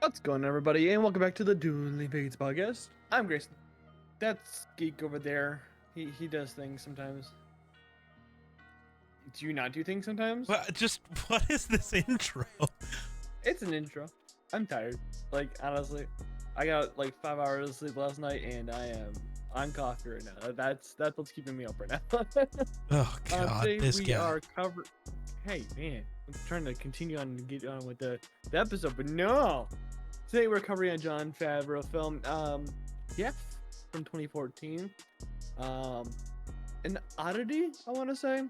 What's going on, everybody, and welcome back to the Dueling Fates podcast. I'm Grayson. That's Geek over there. He does things sometimes. Do you not do things sometimes? What is this intro? It's an intro. I'm tired. Like, honestly, I got like 5 hours of sleep last night, and I'm coffee right now. That's what's keeping me up right now. Oh God, Today this we guy. are covered. Hey man, I'm trying to continue on and get on with the episode, but no. Today we're covering a Jon Favreau film, yeah, from 2014. An oddity, I want to say,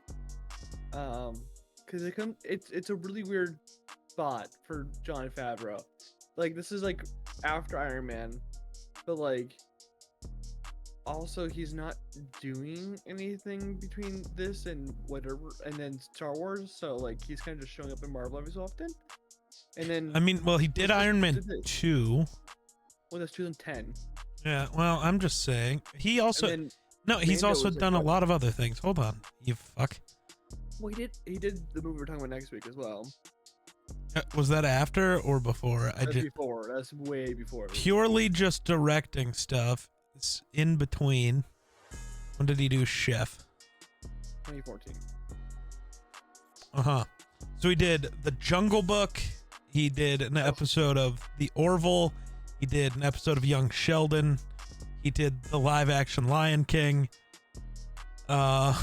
because it's a really weird spot for Jon Favreau. Like, this is like after Iron Man, but like also he's not doing anything between this and whatever, and then Star Wars. So like he's kind of just showing up in Marvel every so often. And then I mean, well, he did Iron Man 2. Well, that's 2010. Yeah, well, I'm just saying. He also he's Mando also was, like, done a what? lot of other things. Hold on, you fuck. Well, he did the movie we're talking about next week as well. Was that after or before? That's before. That's way before. Purely just directing stuff. It's in between. When did he do Chef? 2014. So he did The Jungle Book. He did an episode of The Orville. He did an episode of Young Sheldon. He did the live-action Lion King. So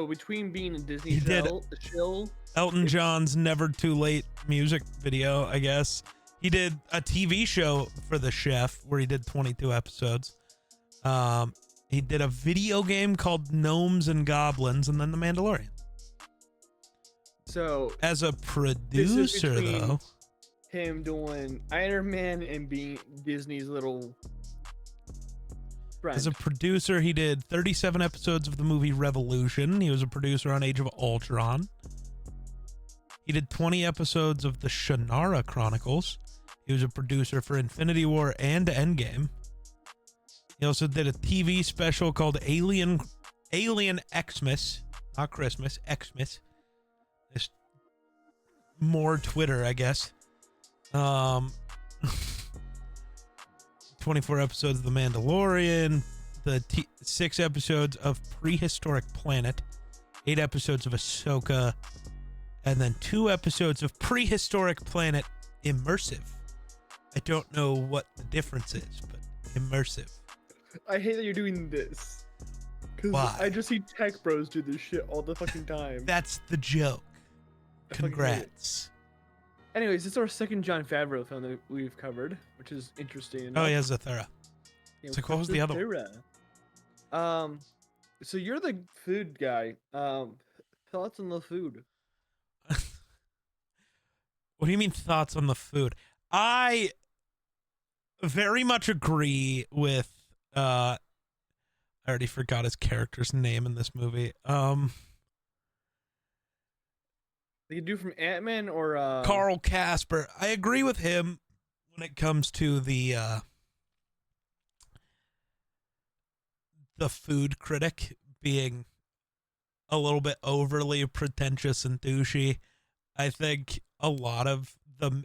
between being in Disney He did Shill, Elton John's Never Too Late music video, I guess. He did a TV show for The Chef where he did 22 episodes. He did a video game called Gnomes and Goblins, and then The Mandalorian. So As a producer, though, him doing Iron Man and being Disney's little friend. as a producer, he did 37 episodes of the movie Revolution. He was a producer on Age of Ultron. He did 20 episodes of the Shannara Chronicles. He was a producer for Infinity War and Endgame. He also did a TV special called Alien Xmas, not Christmas, Xmas. It's more Twitter, I guess. 24 episodes of The Mandalorian, 6 episodes of Prehistoric Planet, 8 episodes of Ahsoka, and then 2 episodes of Prehistoric Planet Immersive. I don't know what the difference is, but immersive. I hate that you're doing this. Why? I just see tech bros do this shit all the fucking time. That's the joke. I fucking hate it. Congrats. Anyways, this is our second Jon Favreau film that we've covered, which is interesting enough. Oh, yeah, Zathura. Yeah, So what was the other one? So you're the food guy. Thoughts on the food? What do you mean thoughts on the food? I very much agree with I already forgot his character's name in this movie. They could do from Ant-Man or Carl Casper. I agree with him when it comes to the food critic being a little bit overly pretentious and douchey. I think a lot of the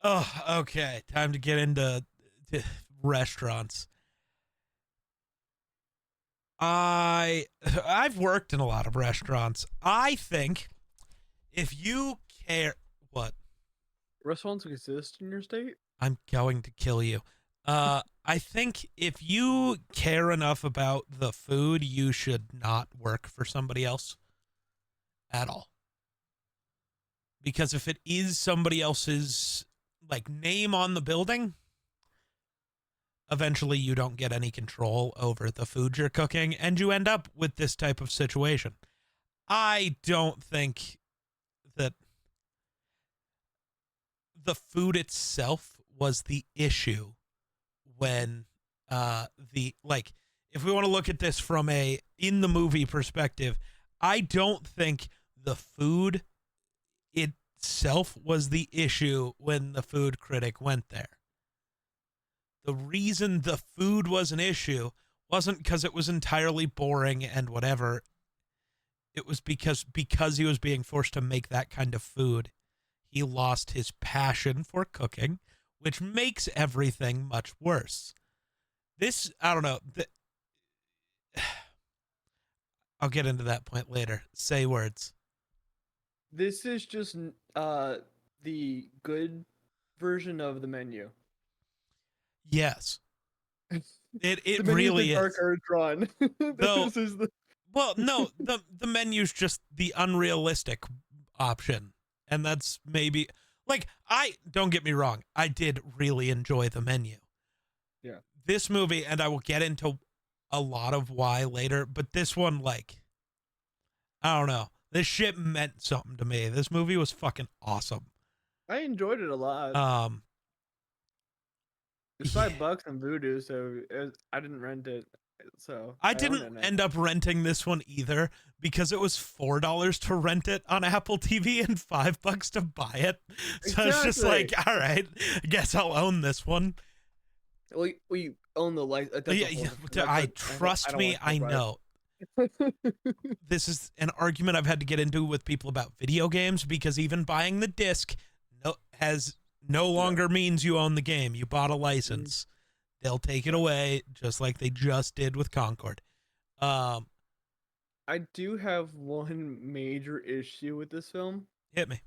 okay, time to get into restaurants. I've worked in a lot of restaurants. I think if you care what restaurants exist in your state? I'm going to kill you. I think if you care enough about the food, you should not work for somebody else at all. Because if it is somebody else's like name on the building, eventually you don't get any control over the food you're cooking, and you end up with this type of situation. I don't think that the food itself was the issue when if we want to look at this from a in the movie perspective, I don't think the food itself was the issue when the food critic went there. The reason the food was an issue wasn't because it was entirely boring and whatever. It was because he was being forced to make that kind of food. he lost his passion for cooking, which makes everything much worse. This, I don't know. I'll get into that point later. Say words. This is just the good version of the menu. Yes, it The menu is the really dark is. arts run. Though, This is the well, no, the menu's just the unrealistic option, and that's maybe like I don't get me wrong. I did really enjoy the menu. yeah. This movie, and I will get into a lot of why later, but this one, like, I don't know. This shit meant something to me. This movie was fucking awesome. I enjoyed it a lot. Um, It's yeah. $5 on Vudu, so I didn't rent it, so I I own didn't it now. end up renting this one either because it was $4 to rent it on Apple TV and $5 to buy it. So it's just like, Exactly. all right, I guess I'll own this one. We own the license. That's a Yeah, whole. yeah, That's I a, I trust don't me, want to talk I about know. it. This is an argument I've had to get into with people about video games because even buying the disc has no Yeah. longer means you own the game. You bought a license. They'll take it away just like they just did with Concord. I do have one major issue with this film. Hit me.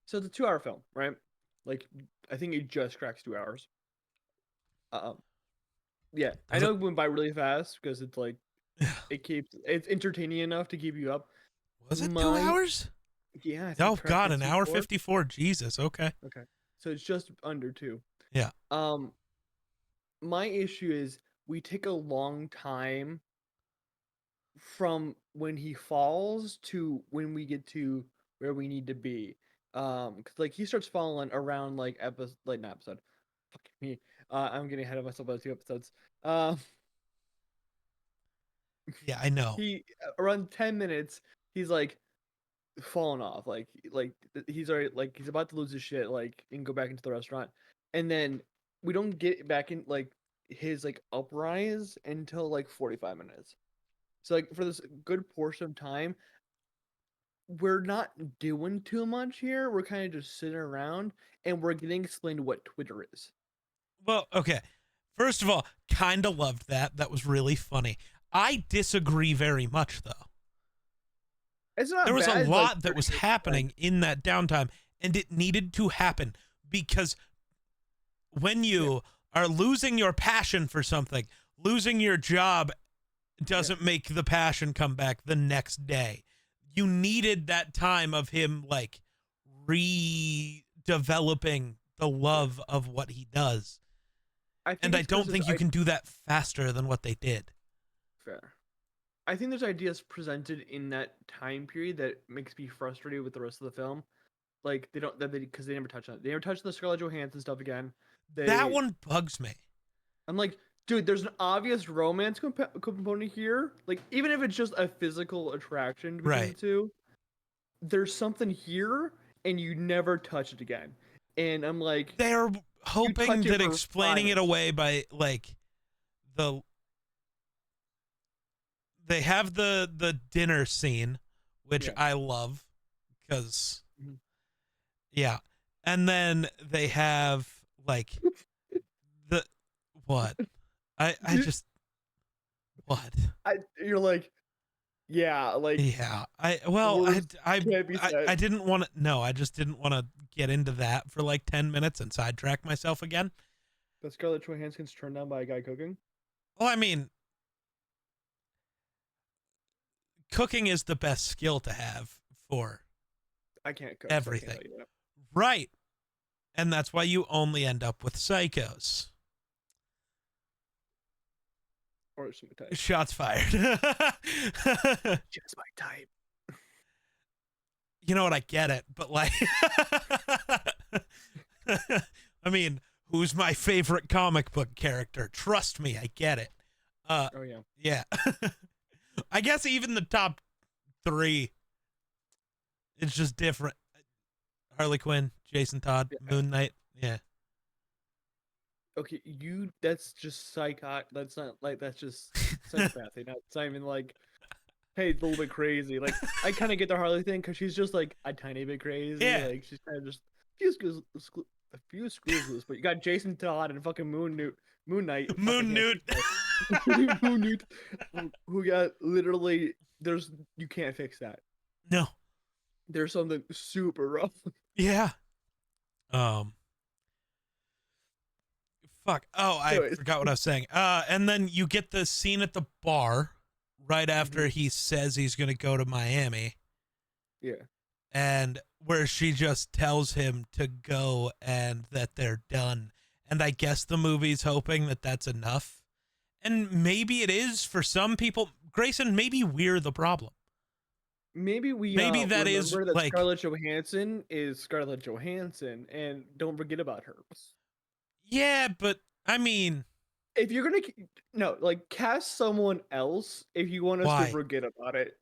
So it's a 2 hour film, right? Like I think it just cracks 2 hours. Um, yeah, I Does know it? it went by really fast because it's like it's entertaining enough to keep you up. Was it 2 My hours? Yeah, I think Oh it cracked God, at an hour 2:04. 54. Jesus. Okay. Okay, so it's just under 2. Yeah. My issue is we take a long time from when he falls to when we get to where we need to be. 'Cause like he starts falling around like episode, like not episode. Fuck me. I'm getting ahead of myself by 2 episodes. Um, Yeah, I know. he around 10 minutes, he's like falling off. He's already like he's about to lose his shit. Like and go back into the restaurant, and then we don't get back in like his like uprise until like 45 minutes. So like for this good portion of time, we're not doing too much here. We're kind of just sitting around and we're getting explained what Twitter is. Well, okay. First of all, kind of loved that. That was really funny. I disagree very much, though. It's not There was a bad. It's like lot that 30 was minutes happening in that downtime, and it needed to happen because when you are losing your passion for something, losing your job doesn't make the passion come back the next day. You needed that time of him like redeveloping the love of what he does. I think And I it's 'cause don't think you can do that faster than what they did. fair. I think there's ideas presented in that time period that makes me frustrated with the rest of the film. Like they don't that they because they never touch on it. They never touch on the Scarlett Johansson stuff again. That They one bugs me. I'm like, dude, there's an obvious romance component here. Like even if it's just a physical attraction between the Right. two, there's something here, and you never touch it again. And I'm like, They're you hoping touch it that for explaining 5 it minutes. away by like the they have the dinner scene, which Yeah. I love because Mhm. yeah. And then they have like the what? I just what? You're like, yeah, like Yeah. words can't be I said. didn't want to no, I just didn't want to get into that for like 10 minutes and sidetrack myself again. That Scarlett Johansson's turned down by a guy cooking. Well, I mean, cooking is the best skill to have for I can't cook, so I can't everything. tell you that. Right. And that's why you only end up with psychos. Or some type. Shots fired. Just my type. You know what? I get it, but like, I mean, who's my favorite comic book character? Trust me, I get it. Oh yeah. Yeah. I guess even the top 3, it's just different. Harley Quinn, Jason Todd, Yeah. Moon Knight. Yeah. Okay, that's just psychotic. That's not like that's just psychopathy. It's not even like hey, it's a little bit crazy. Like, I kind of get the Harley thing because she's just like a tiny bit crazy. Yeah. Like, she's kind of just a few screws loose. But you got Jason Todd and fucking Moon Knight. Fuck, I Moon can't Newt. speak. Moon Newt, who got literally you can't fix that. No. There's something super rough. Yeah. Fuck. Oh, I Anyways. forgot what I was saying. And then you get the scene at the bar right after he says he's gonna go to Miami. Yeah. And where she just tells him to go and that they're done. And I guess the movie's hoping that that's enough. And maybe it is for some people. Grayson, maybe we're the problem. Maybe we Maybe that is remember that like Scarlett Johansson is Scarlett Johansson, and don't forget about her. yeah, but I mean, If you're gonna no, like cast someone else if you want us why? to forget about it.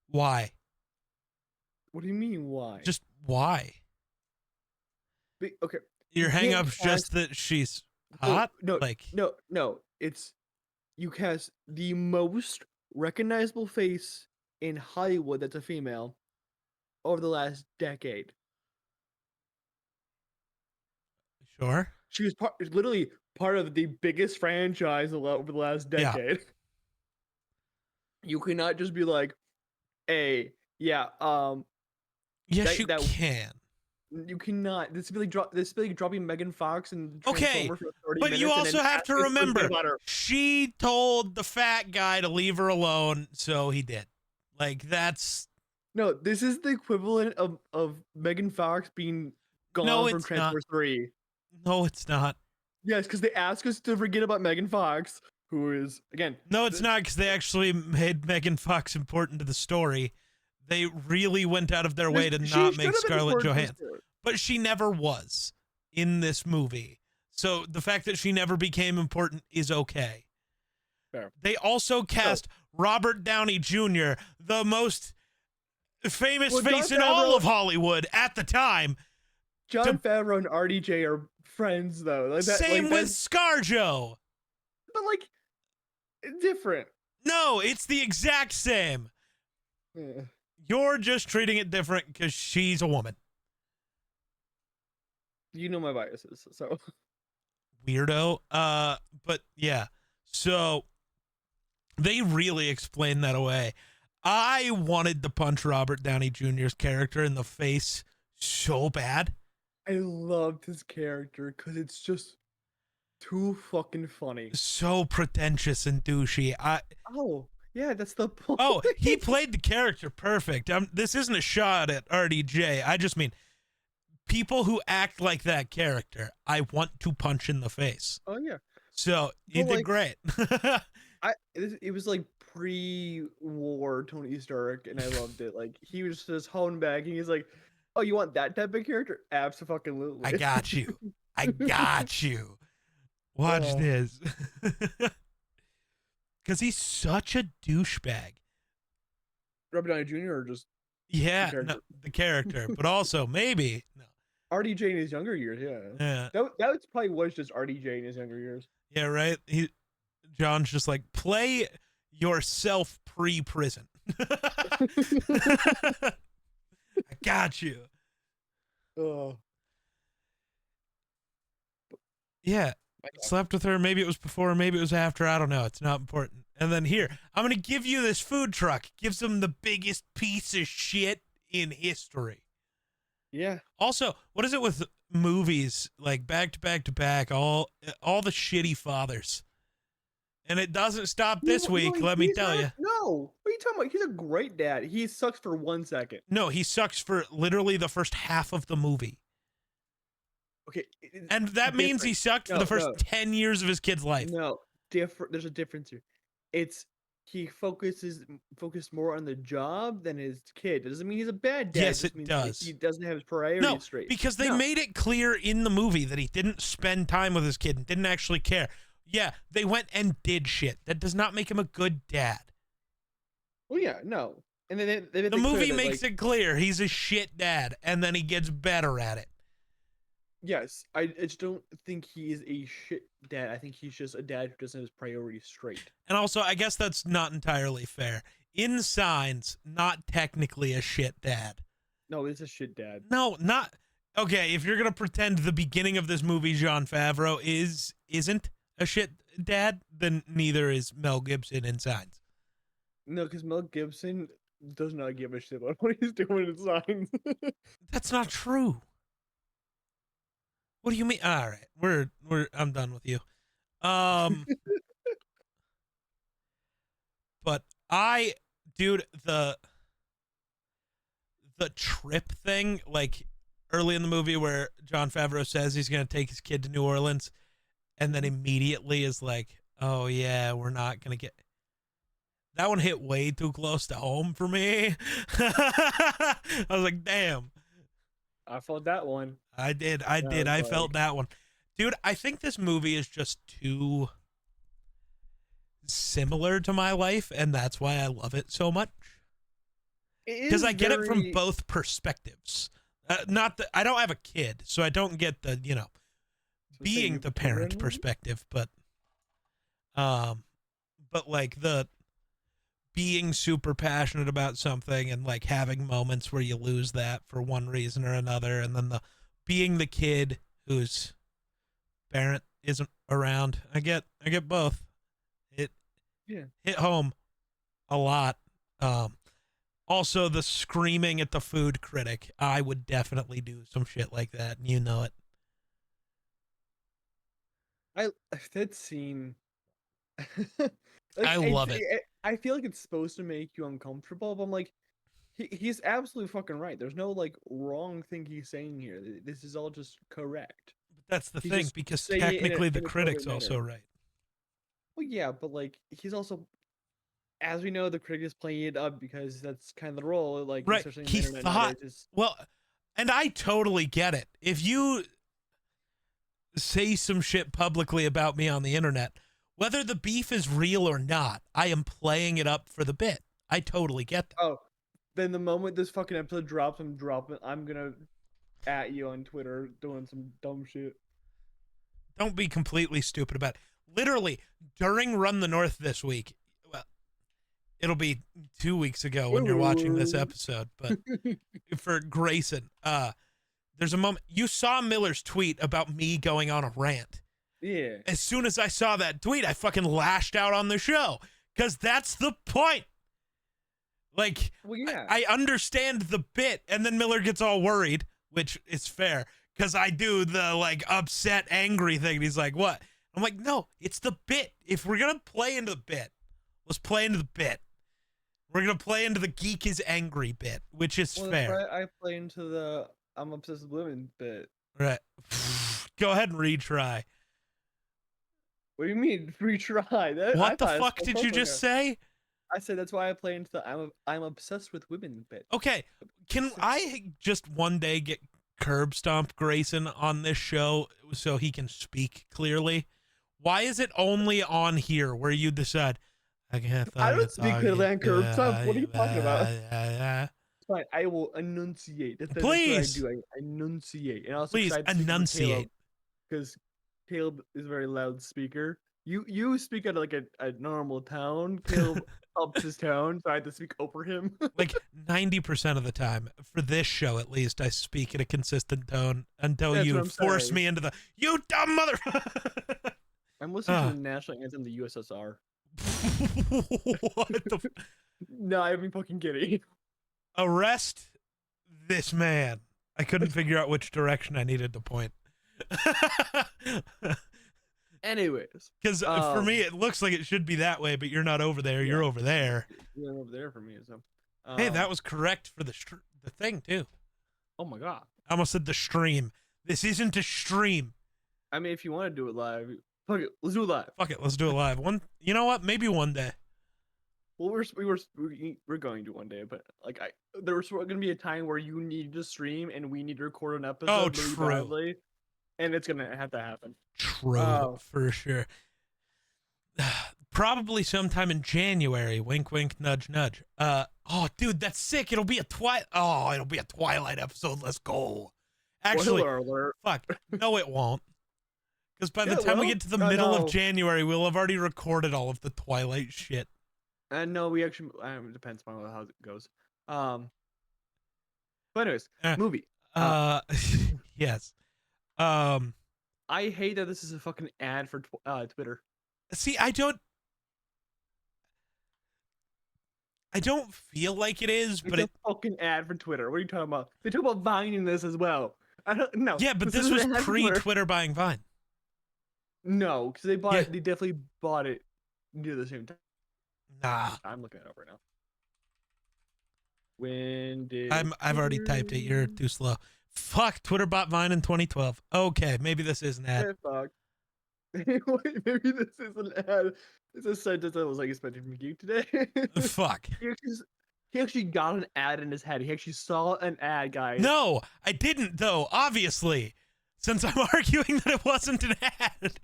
Why? What do you mean why? Just why? Okay. Your You hang can't up's just that she's no, hot? no, Like, no. It's you cast the most recognizable face in Hollywood that's a female over the last decade. sure. She was literally part of the biggest franchise over the last Yeah. decade. You cannot just be like, "Hey, yeah, Yes, you that can. you cannot." This is like dropping Megan Fox and Okay, Transformers for 30 but minutes. you and also then have to ask us forget remember, about her. she told the fat guy to leave her alone, so he did. Like, that's No, this is the equivalent of Megan Fox being no, gone from it's not. Transformers 3. No, it's not. Yes, because they ask us to forget about Megan Fox, who is again. No, it's not, because they actually made Megan Fox important to the story. They really went out of their way to She not should make have been Scarlett important to the Johansson. story. But she never was in this movie. So the fact that she never became important is okay. Fair. They also cast Robert Downey Jr., the most famous face in all of Hollywood at the time. Jon Favreau and RDJ are friends, though. Like that, Same like with ScarJo. but like different. No, it's the exact same. Yeah. You're just treating it different because she's a woman. You know my biases, so Weirdo. But yeah. So they really explained that away. I wanted to punch Robert Downey Jr.'s character in the face so bad. I loved his character because it's just too fucking funny. So pretentious and douchey. Oh, yeah, that's the point. Oh, he played the character perfect. This isn't a shot at RDJ. I just mean people who act like that character, I want to punch in the face. Oh yeah. So he did great. It was like pre-war Tony Stark, and I loved it. Like he was just honed back, and he's like, "Oh, you want that type of character? Absolutely. I got you. I got you. Watch this." Because he's such a douchebag. Robert Downey Jr. or just the character, but also maybe no. RDJ in his younger years, yeah. That probably was just RDJ in his younger years. Yeah, right. John's just like, play yourself pre-prison. I got you. Oh. Yeah. Slept with her. Maybe it was before, maybe it was after. I don't know. It's not important. And then here, I'm going to give you this food truck. Gives them the biggest piece of shit in history. Yeah. Also, what is it with movies like back to back to back? All the shitty fathers. And it doesn't stop this week, let me tell you. No. What are you talking about? He's a great dad. He sucks for 1 second. No, he sucks for literally the first half of the movie. Okay. And that means he sucked for the first 10 years of his kid's life. No, there's a difference here. He focused more on the job than his kid. It doesn't mean he's a bad dad. Yes, it does. He doesn't have his priorities straight. Because they made it clear in the movie that he didn't spend time with his kid and didn't actually care. Yeah, they went and did shit. That does not make him a good dad. Well, yeah, no. And then the movie makes it clear he's a shit dad, and then he gets better at it. Yes, I just don't think he is a shit dad. I think he's just a dad who doesn't have his priorities straight. And also, I guess that's not entirely fair. In Signs, not technically a shit dad. No, it's a shit dad. No, not okay. If you're gonna pretend the beginning of this movie, Jon Favreau isn't a shit dad, then neither is Mel Gibson in Signs. No, because Mel Gibson does not give a shit about what he's doing in Signs. That's not true. What do you mean? All right, we're I'm done with you. But dude, the trip thing, like early in the movie where Jon Favreau says he's gonna take his kid to New Orleans, and then immediately is like, "Oh yeah, we're not gonna get." That one hit way too close to home for me. I was like, "Damn." I felt that one. I did. I felt that one. Dude, I think this movie is just too similar to my life, and that's why I love it so much. Because I get it from both perspectives. Not that I don't have a kid, so I don't get the, being the parent perspective, but like the being super passionate about something and like having moments where you lose that for one reason or another, and then the being the kid whose parent isn't around. I get both. It hit home a lot. Also the screaming at the food critic. I would definitely do some shit like that, and you know it. That scene. I love it. I feel like it's supposed to make you uncomfortable, but I'm like, he's absolutely fucking right. There's no like wrong thing he's saying here. This is all just correct. But that's the thing, because technically the critic's also right. Well, yeah, but like he's also, as we know, the critic is playing it up because that's kind of the role. Like, right? He thought, well, and I totally get it. If you say some shit publicly about me on the internet, whether the beef is real or not, I am playing it up for the bit. I totally get that. Oh, then the moment this fucking episode drops, I'm gonna at you on Twitter doing some dumb shit. Don't be completely stupid about it. Literally, during Run the North this week, well, it'll be 2 weeks ago when you're watching this episode, but for Grayson, there's a moment, you saw Miller's tweet about me going on a rant. Yeah. As soon as I saw that tweet, I fucking lashed out on the show, because that's the point. Like, well, yeah. I understand the bit, and then Miller gets all worried, which is fair, because I do the, like, upset, angry thing, and he's like, what? I'm like, no, it's the bit. If we're going to play into the bit, let's play into the bit. We're going to play into the Geek is angry bit, which is fair. I play into the I'm obsessed with women bit. Right. Go ahead and retry. What do you mean retry? What the fuck did you just say? I said that's why I play into the I'm obsessed with women bit. Okay, can I just one day get curb stomped Grayson on this show so he can speak clearly? Why is it only on here where you decide? I don't speak clearly on curb stomp. What are you talking about? Fine, I will enunciate. Please, that's what I do. I enunciate, and also please enunciate. Because Caleb is a very loud speaker. You speak at like a normal tone. Caleb ups his tone, so I had to speak over him. Like 90% of the time, for this show at least, I speak at a consistent tone until you force me into the "you dumb mother." I'm listening to the national anthem of the USSR. What the? No, I'm fucking kidding. Arrest this man. I couldn't figure out which direction I needed to point. Anyways, because for me it looks like it should be that way, but you're not over there. You're over there. You're over there for me. So, hey, that was correct for the thing too. Oh my god! I almost said the stream. This isn't a stream. I mean, if you want to do it live, fuck it. Let's do it live. Fuck it. Let's do it live. You know what? Maybe one day. Well, we're going to one day, but like there's going to be a time where you need to stream and we need to record an episode. Oh, true. Badly, and it's gonna have to happen. True, for sure. Probably sometime in January. Wink, wink, nudge, nudge. Oh, dude, that's sick. It'll be a Twilight episode. Let's go. Actually, Spoiler alert. fuck. No, it won't. Because by the Yeah, time we well, get to the no, middle of no. January, we'll have already recorded all of the Twilight shit. And no, we actually it depends on how it goes. But anyways, Uh, movie. uh yes. Um, I hate that this is a fucking ad for Twitter. see, I don't feel like it is, but It's a fucking ad for Twitter. What are you talking about? They talk about Vine in this as well. I don't no. yeah, but this is was an ad for Twitter. pre-Twitter buying Vine. No, because they bought Yeah. it. They definitely bought it near the same time. Nah, I'm looking it up right now. When did I've already typed it. You're too slow. Fuck, Twitter bought Vine in 2012. Okay, maybe this is an ad. Yeah, fuck. Wait, maybe this is an ad. It's a sentence I was like expecting from Geek today. Fuck. He actually got an ad in his head. He actually saw an ad, guys. No, I didn't though, obviously. Since I'm arguing that it wasn't an ad.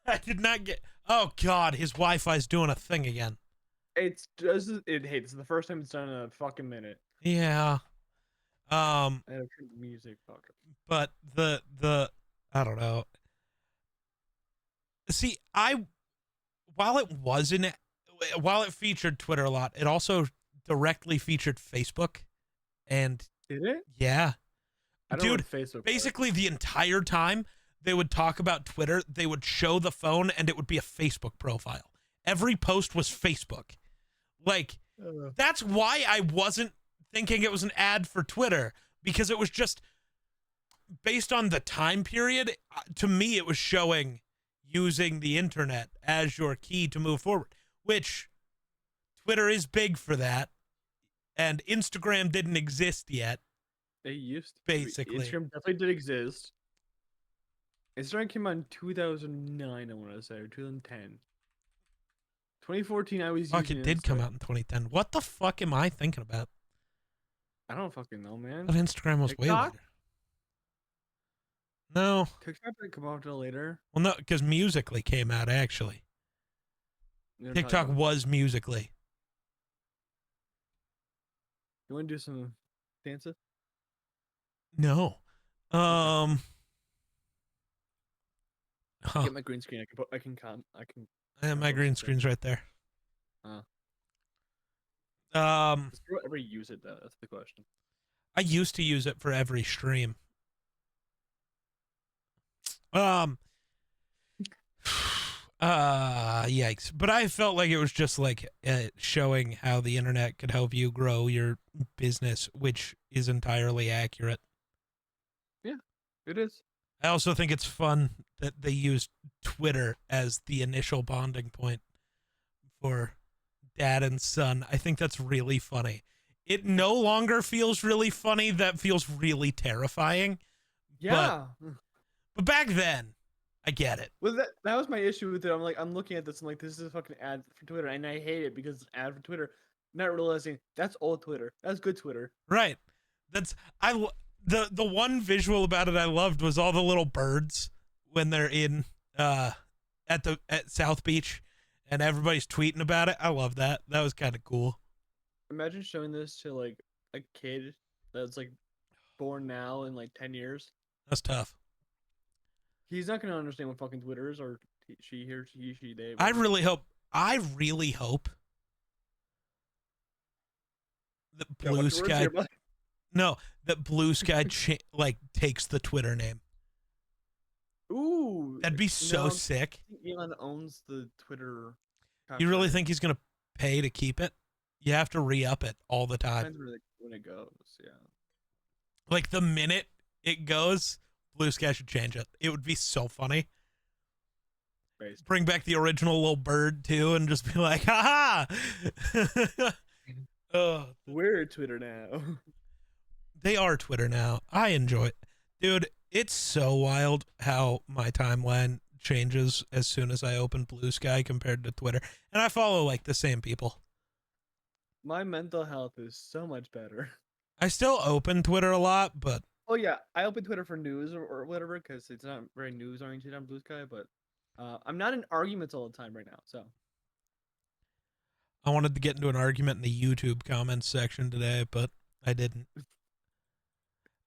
I did not get. Oh god, his Wi-Fi's doing a thing again. It's just it. Hey, this is the first time it's done in a fucking minute. Yeah. I have turned the music. Fuck. But the I don't know. See, while it featured Twitter a lot, it also directly featured Facebook, and Did it? yeah, I don't know dude. what Facebook. Basically, the entire time they would talk about Twitter, they would show the phone, and it would be a Facebook profile. Every post was Facebook. Like, that's why I wasn't thinking it was an ad for Twitter, because it was just based on the time period. To me, it was showing using the internet as your key to move forward, which Twitter is big for that, and Instagram didn't exist yet. They used to. Basically. Instagram definitely did exist. Instagram came out in 2009, I want to say, or 2010. 2014, I was Fuck, using it did come Instagram. out in 2010. What the fuck am I thinking about? I don't fucking know, man. But Instagram was way TikTok? later. No. TikTok didn't come out until later. Well, no, because Musically came out, actually. You're TikTok talking- was Musically. You want to do some dances? No. Huh. Get my green screen. I can. My green screen's right there. Does Bro ever use it though? That's the question. I used to use it for every stream. Yikes. But I felt like it was just like showing how the internet could help you grow your business, which is entirely accurate. Yeah, it is. I also think it's fun that they used Twitter as the initial bonding point for dad and son. I think that's really funny. It no longer feels really funny. That feels really terrifying. Yeah. But back then, I get it. Well, that was my issue with it. I'm looking at this. I'm like, this is a fucking ad for Twitter, and I hate it because it's an ad for Twitter. Not realizing that's old Twitter. That's good Twitter. Right. The one visual about it I loved was all the little birds when they're in at South Beach and everybody's tweeting about it. I love that. That was kind of cool. Imagine showing this to like a kid that's like born now in like 10 years. That's tough. He's not gonna understand what fucking Twitter is, or she, they. I really hope that Blue Sky that Blue Sky takes the Twitter name. Ooh, That'd be so sick. Elon owns the Twitter. You really think he's gonna pay to keep it? You have to re-up it all the time. Depends when it goes, yeah. Like the minute it goes, Blue Sky should change it. It would be so funny. Based. Bring back the original little bird too, and just be like, "Ha ha!" Oh, we're Twitter now. They are Twitter now. I enjoy it, dude. It's so wild how my timeline changes as soon as I open Blue Sky compared to Twitter, and I follow like the same people. My mental health is so much better. I still open Twitter a lot, but oh yeah, I open Twitter for news or whatever because it's not very news oriented on Blue Sky. But I'm not in arguments all the time right now, so. I wanted to get into an argument in the YouTube comments section today, but I didn't.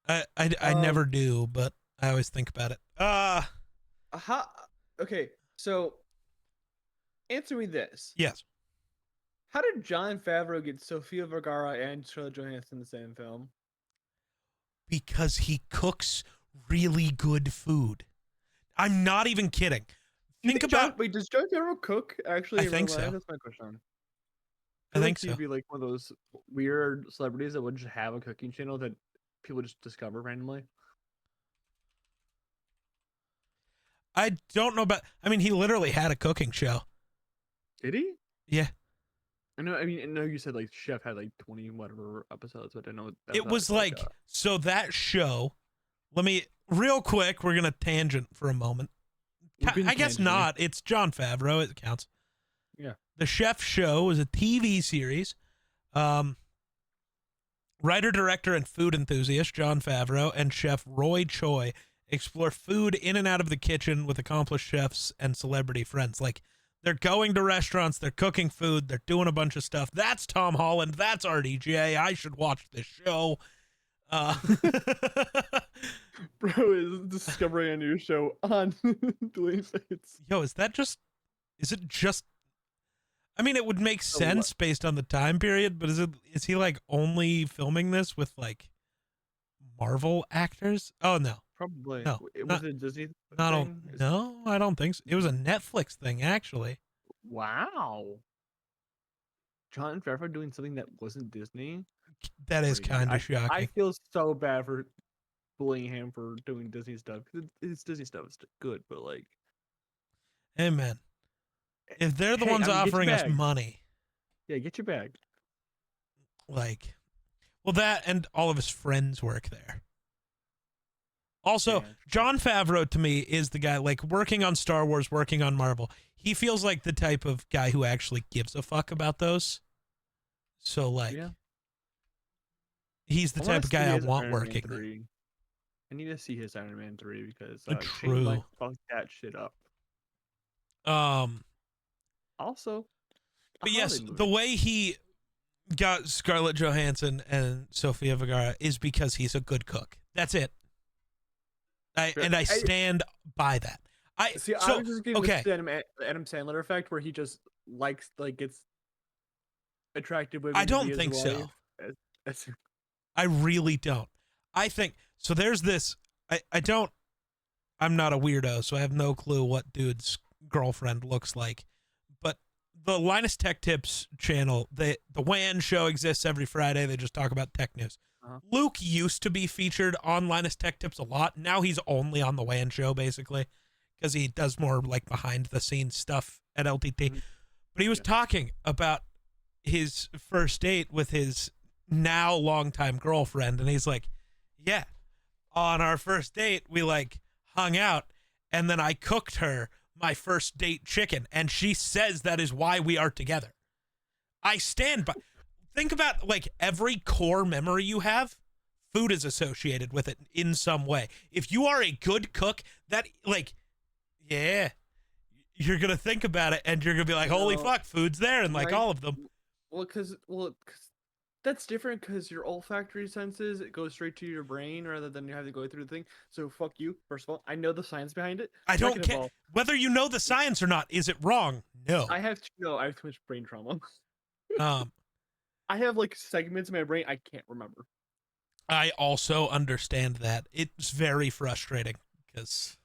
I never do, but I always think about it. How? Okay, so answer me this: Yes, how did Jon Favreau get Sofia Vergara and Scarlett Johansson in the same film? because he cooks really good food. I'm not even kidding. Think about. Wait, does Jon Favreau cook actually I in real think life? so. That's my question. I I feel think like so. he'd be like one of those weird celebrities that would just have a cooking channel that people just discover randomly. I don't know about. I mean, he literally had a cooking show. Did he? Yeah, I know. I mean, I know you said like Chef had like 20 whatever episodes, but I know that it was was like so that show. Let me real quick. We're gonna tangent for a moment. we've been I guess tangenting. not. It's Jon Favreau. It counts. Yeah. The Chef Show was a TV series. Writer, director, and food enthusiast Jon Favreau and chef Roy Choi explore food in and out of the kitchen with accomplished chefs and celebrity friends. Like, they're going to restaurants, they're cooking food, they're doing a bunch of stuff. That's Tom Holland. That's RDJ. I should watch this show. Bro is discovering a new show on Dwayne States. Yo, is it just I mean, it would make sense based on the time period, but is he like only filming this with like Marvel actors? Oh no. Probably. No. It Not, was a Disney not thing. no, I don't think so. It was a Netflix thing actually. Wow. Jon Favreau doing something that wasn't Disney. That is Crazy. kind of I shocking. feel so bad for bullying him for doing Disney stuff. His Disney stuff is good, but like, Hey man, if they're the hey, ones I mean, offering us money, yeah, get your bag. like, well, that and all of his friends work there. Also, Yeah, Jon Favreau to me is the guy like working on Star Wars, working on Marvel. He feels like the type of guy who actually gives a fuck about those. So like, yeah. he's the type of guy I want working there. I need to see his Iron Man 3 because True. might fuck that shit up. Also, but yes, the way he got Scarlett Johansson and Sofia Vergara is because he's a good cook. That's it. I stand by that. I was just giving the Adam Sandler effect where he just likes gets attractive women. I don't think so. I really don't. I think so. There's this. I'm not a weirdo, so I have no clue what dude's girlfriend looks like. But the Linus Tech Tips channel, the WAN show exists every Friday. They just talk about tech news. Luke used to be featured on Linus Tech Tips a lot. Now he's only on the WAN show, basically, because he does more like behind the scenes stuff at LTT. Mm-hmm. But he was talking about his first date with his now longtime girlfriend, and he's like, yeah, on our first date, we like hung out, and then I cooked her my first date chicken, and she says that is why we are together. I stand by. Think about like every core memory you have, food is associated with it in some way. If you are a good cook, that like, yeah, you're going to think about it and you're going to be like, holy fuck, food's there. And like all of them. Well, cause that's different because your olfactory senses, it goes straight to your brain rather than you have to go through the thing. So fuck you. First of all, I know the science behind it. I don't care whether you know the science or not. Is it wrong? No. I have too much brain trauma. I have like segments in my brain I can't remember. I also understand that. It's very frustrating because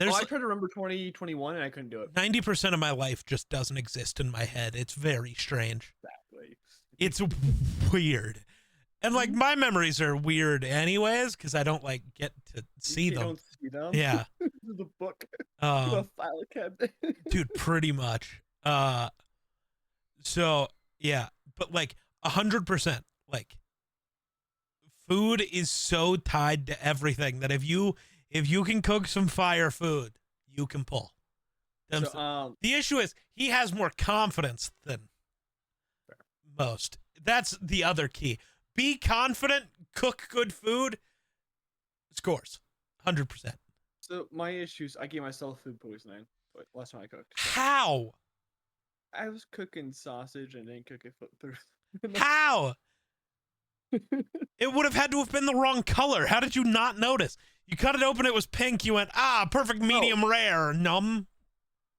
I tried to remember 2021 and I couldn't do it. 90% of my life just doesn't exist in my head. It's very strange. Exactly. It's weird. And like my memories are weird anyways because I don't like get to see them. Don't see them. Yeah. The book. A file cabinet. Dude, pretty much. So yeah, but like 100%, like food is so tied to everything that if you can cook some fire food, you can pull. The issue is he has more confidence than most. That's the other key. Be confident, cook good food, scores 100%. So my issues, I gave myself food poisoning last time I cooked. So. How? I was cooking sausage and didn't cook it through. How? It would have had to have been the wrong color. How did you not notice? You cut it open, it was pink. You went, perfect medium rare, numb.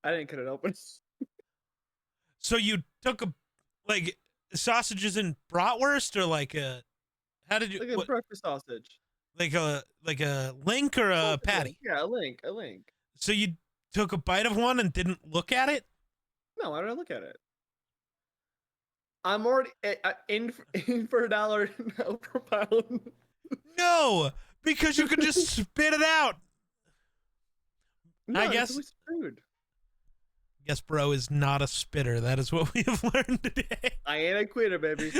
I didn't cut it open. So you took like sausages in bratwurst, or like how did you, Like a breakfast sausage. like a link or a patty? Yeah, a link. So you took a bite of one and didn't look at it? No, why did I look at it? I'm already in for $1 now per pound. No, because you could just spit it out. No, I guess it's screwed. Guess bro is not a spitter. That is what we have learned today. I ain't a quitter, baby.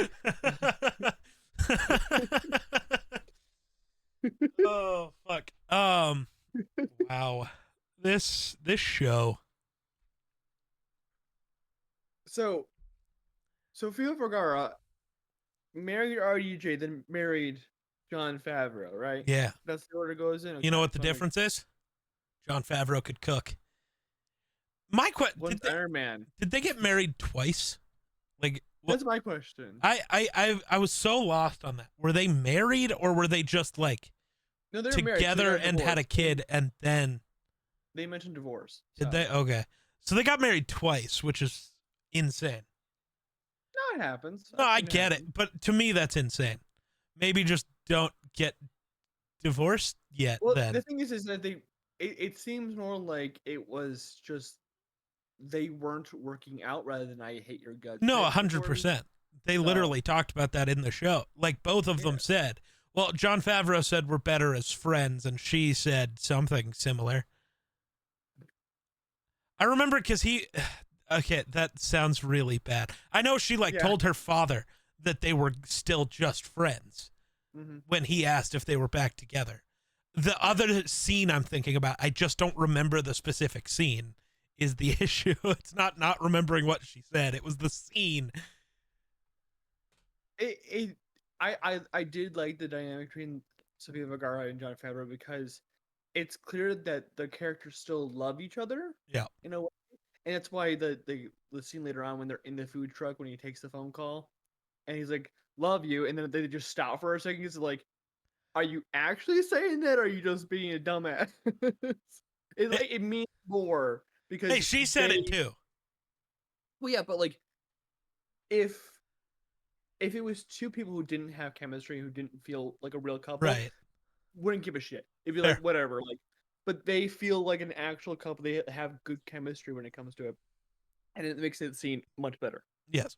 Oh fuck. Wow. This show. So Sofia Vergara married RDJ, then married Jon Favreau, right? Yeah. That's the order it goes in. Okay, you know what the difference is? Jon Favreau could cook. My question: Iron Man? Did they get married twice? Like that's my question. I was so lost on that. Were they married, or were they just like together and had a kid, and then they mentioned divorce? Did they? Okay, so they got married twice, which is insane. No, it happens. No, I get it, but to me that's insane. Maybe just don't get divorced yet. Well, then the thing is that it seems more like it was just they weren't working out rather than I hate your guts. No, 100%. They literally talked about that in the show. Like both of them said. Well, Jon Favreau said we're better as friends, and she said something similar. I remember because he. Okay, that sounds really bad. I know she told her father that they were still just friends when he asked if they were back together. The other scene I'm thinking about, I just don't remember the specific scene, is the issue. It's not remembering what she said. It was the scene. I did like the dynamic between Sofia Vergara and Jon Favreau because it's clear that the characters still love each other. Yeah. In a way. And that's why the scene later on when they're in the food truck when he takes the phone call and he's like, love you, and then they just stop for a second. It's like, are you actually saying that, or are you just being a dumbass? It means more because hey, she said it too. Well, yeah, but like if it was two people who didn't have chemistry, who didn't feel like a real couple, right, wouldn't give a shit. It'd be like whatever, like. But they feel like an actual couple. They have good chemistry when it comes to it, and it makes it seem much better. Yes,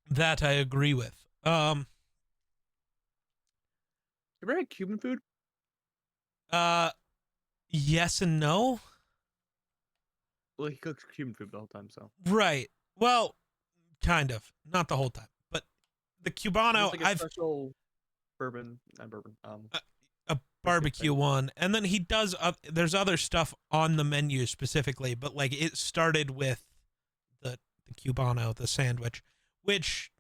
that I agree with. You ever had Cuban food? Yes and no. Well, he cooks Cuban food the whole time, so. Right. Well, kind of. Not the whole time, but the Cubano. Like a special bourbon, not bourbon. A barbecue one, and then he does there's other stuff on the menu specifically, but like it started with the Cubano, the sandwich, which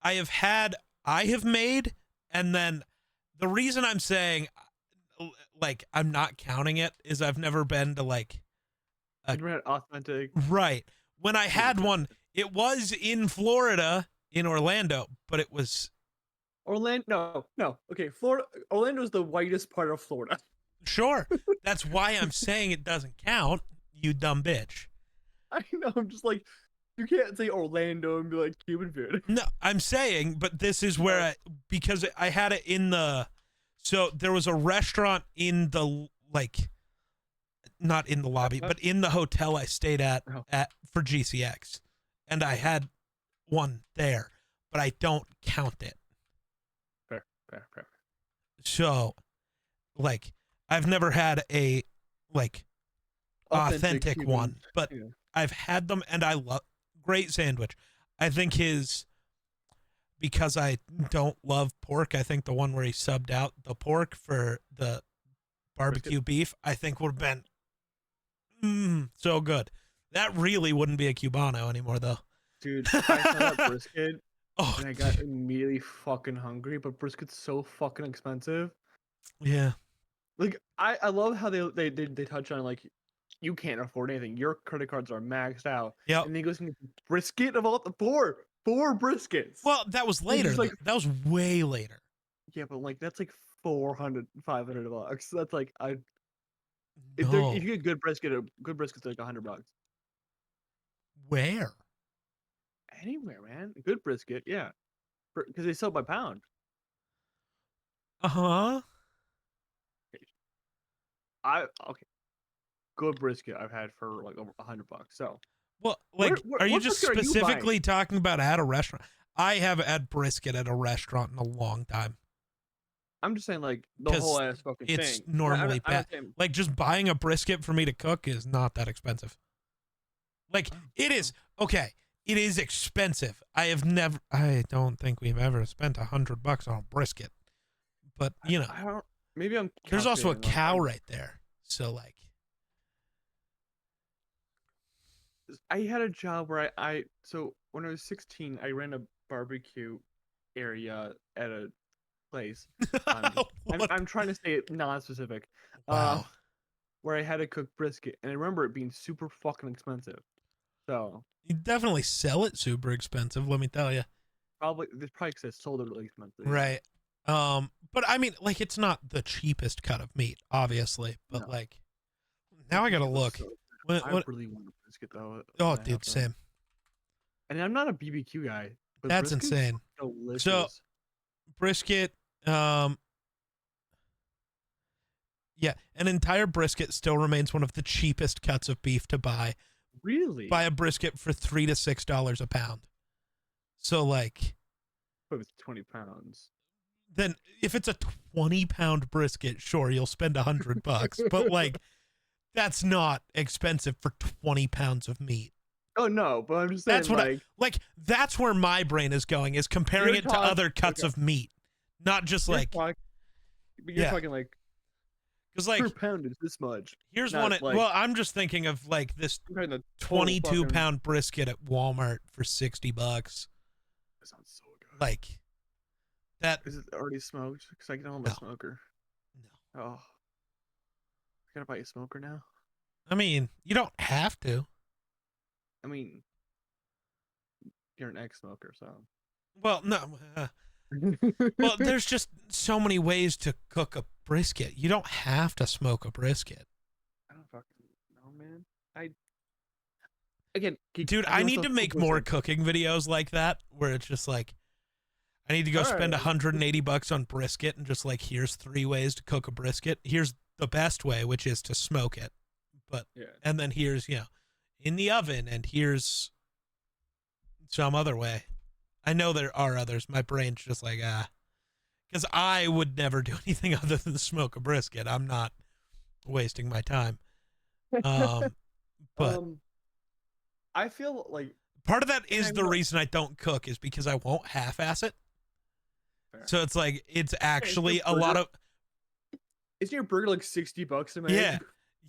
I have made, and then the reason I'm saying like I'm not counting it is I've never been to like I've never had authentic. Right. When I had one, it was in Florida, in Orlando, but it was Orlando, no. Okay, Florida. Orlando is the whitest part of Florida. Sure. That's why I'm saying it doesn't count, you dumb bitch. I know. I'm just like, you can't say Orlando and be like Cuban food. No, I'm saying, but this is where because I had it in so there was a restaurant in the, like, not in the lobby, but in the hotel I stayed at for GCX. And I had one there, but I don't count it. Fair. So, like, I've never had a, like, authentic one, but I've had them, and I love, great sandwich. I think because I don't love pork, I think the one where he subbed out the pork for the barbecue beef, I think would have been so good. That really wouldn't be a Cubano anymore, though. Dude, I had that brisket. Oh, and I got immediately fucking hungry, but brisket's so fucking expensive. Yeah. Like, I love how they touch on, like, you can't afford anything. Your credit cards are maxed out. Yeah. And then he goes, brisket of all the poor. 4 briskets. Well, that was Which later. is like, That was way later. yeah, but like that's like 400, $500. That's like if No. you get good brisket, good brisket's like $100. Where? Anywhere, man. Good brisket, yeah, because they sell by pound. Uh-huh. Okay, good brisket I've had for like over $100. So Well, like, are you what just brisket are you buying? specifically talking about at a restaurant? I haven't had brisket at a restaurant in a long time I'm just saying like the whole because ass fucking it's thing. normally I'm bad. not saying. Like, just buying a brisket for me to cook is not that expensive. Like, Oh, it is, okay, it is expensive. I don't think we've ever spent $100 on a brisket. But, you know, I don't. Maybe I'm. there's also a calculating cow wrong. right there. So, like, I had a job where so when I was 16, I ran a barbecue area at a place. what? I'm trying to stay non-specific. Uh, Wow. where I had to cook brisket, and I remember it being super fucking expensive. So You definitely sell it super expensive, let me tell you. probably this probably because I sold it really expensive. Yeah. Right. But I mean, like, it's not the cheapest cut of meat, obviously. But No, like, the now I gotta brisket was look. so good. I What? really want a brisket though Oh, when I have dude, them. same. And I'm not a BBQ guy, but That's brisket's insane. So delicious. brisket, um, yeah, an entire brisket still remains one of the cheapest cuts of beef to buy. Really? Buy a brisket for $3 to $6 a pound. So like, But it's 20 pounds. then if it's a 20-pound brisket, sure, you'll spend $100. But like, that's not expensive for 20 pounds of meat. Oh no, but I'm just That's saying what like that's where my brain is going, is comparing you're it to talking. other cuts Okay, of meat, not just you're like, talking. But you're yeah, talking like because per like, pound is this much. here's one. Not like Well, I'm just thinking of like this I'm talking the total 22 fucking. pound brisket at Walmart for $60. That sounds so good. Like that. Is it already smoked? Because I don't have a No, smoker. no. Oh, I gotta buy a smoker now. I mean, you don't have to. I mean, you're an ex-smoker, so. Well, no. Well, there's just so many ways to cook a brisket. You don't have to smoke a brisket. I don't fucking know, man. Again, Dude, I need to make more cooking videos like that, where it's just like, I need to go spend Alright. $180 on brisket, and just like, here's 3 ways to cook a brisket. Here's the best way, which is to smoke it. But Yeah. and then here's, in the oven, and here's some other way. I know there are others. My brain's just like, because I would never do anything other than smoke a brisket. I'm not wasting my time. But I feel like part of that and is the reason I don't cook, is because I won't half-ass it. fair. So it's like, it's actually your a lot of, Isn't your burger like $60 a man? yeah,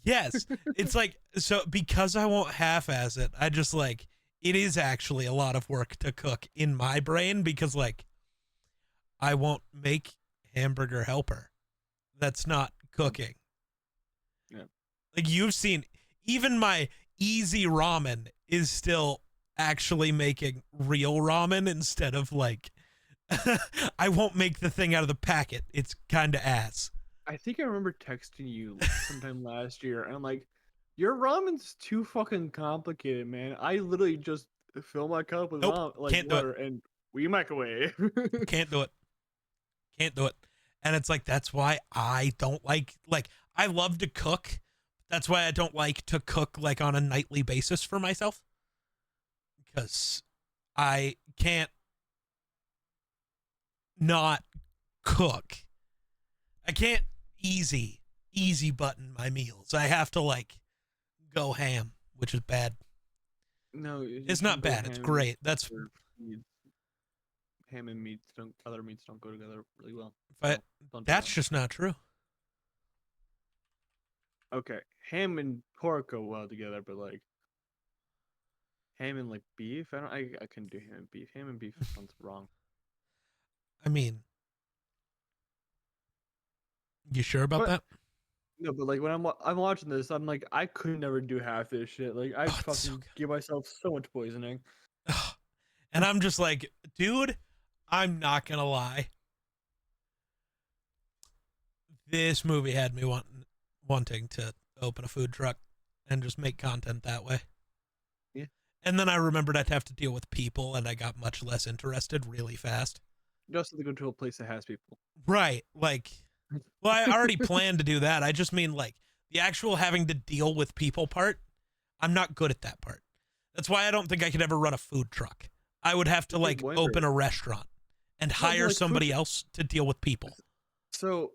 yes. It's like, so because I won't half-ass it, I just like, it is actually a lot of work to cook in my brain, because like, I won't make hamburger helper. That's not cooking. Yeah. Like, you've seen, even my easy ramen is still actually making real ramen instead of like, I won't make the thing out of the packet. It's kind of ass. I think I remember texting you sometime last year, and I'm like, your ramen's too fucking complicated, man. I literally just fill my cup with Nope, like can't do it. water and we microwave. Can't do it. Can't do it. And it's like, that's why I don't like, I love to cook. That's why I don't like to cook like on a nightly basis for myself. Because I can't not cook. I can't easy button my meals. I have to like go ham, which is bad. No, It's not bad. It's great. That's ham and other meats don't go together really well. but Don't do that's that. just not true. Okay, ham and pork go well together, but like ham and like beef, I couldn't do ham and beef. Ham and beef sounds wrong. I mean, you sure about But that? no, but like when I'm watching this, I'm like, I could never do half this shit. Like I'd Oh, it's so fucking give myself so much poisoning. And I'm just like, dude, I'm not gonna lie. This movie had me wanting to open a food truck and just make content that way. Yeah. And then I remembered I'd have to deal with people, and I got much less interested really fast. You also have to go to a place that has people. Right. Like, well, I already planned to do that. I just mean, like, the actual having to deal with people part, I'm not good at that part. That's why I don't think I could ever run a food truck. I would have to, like, open a restaurant and hire like somebody else to deal with people. So,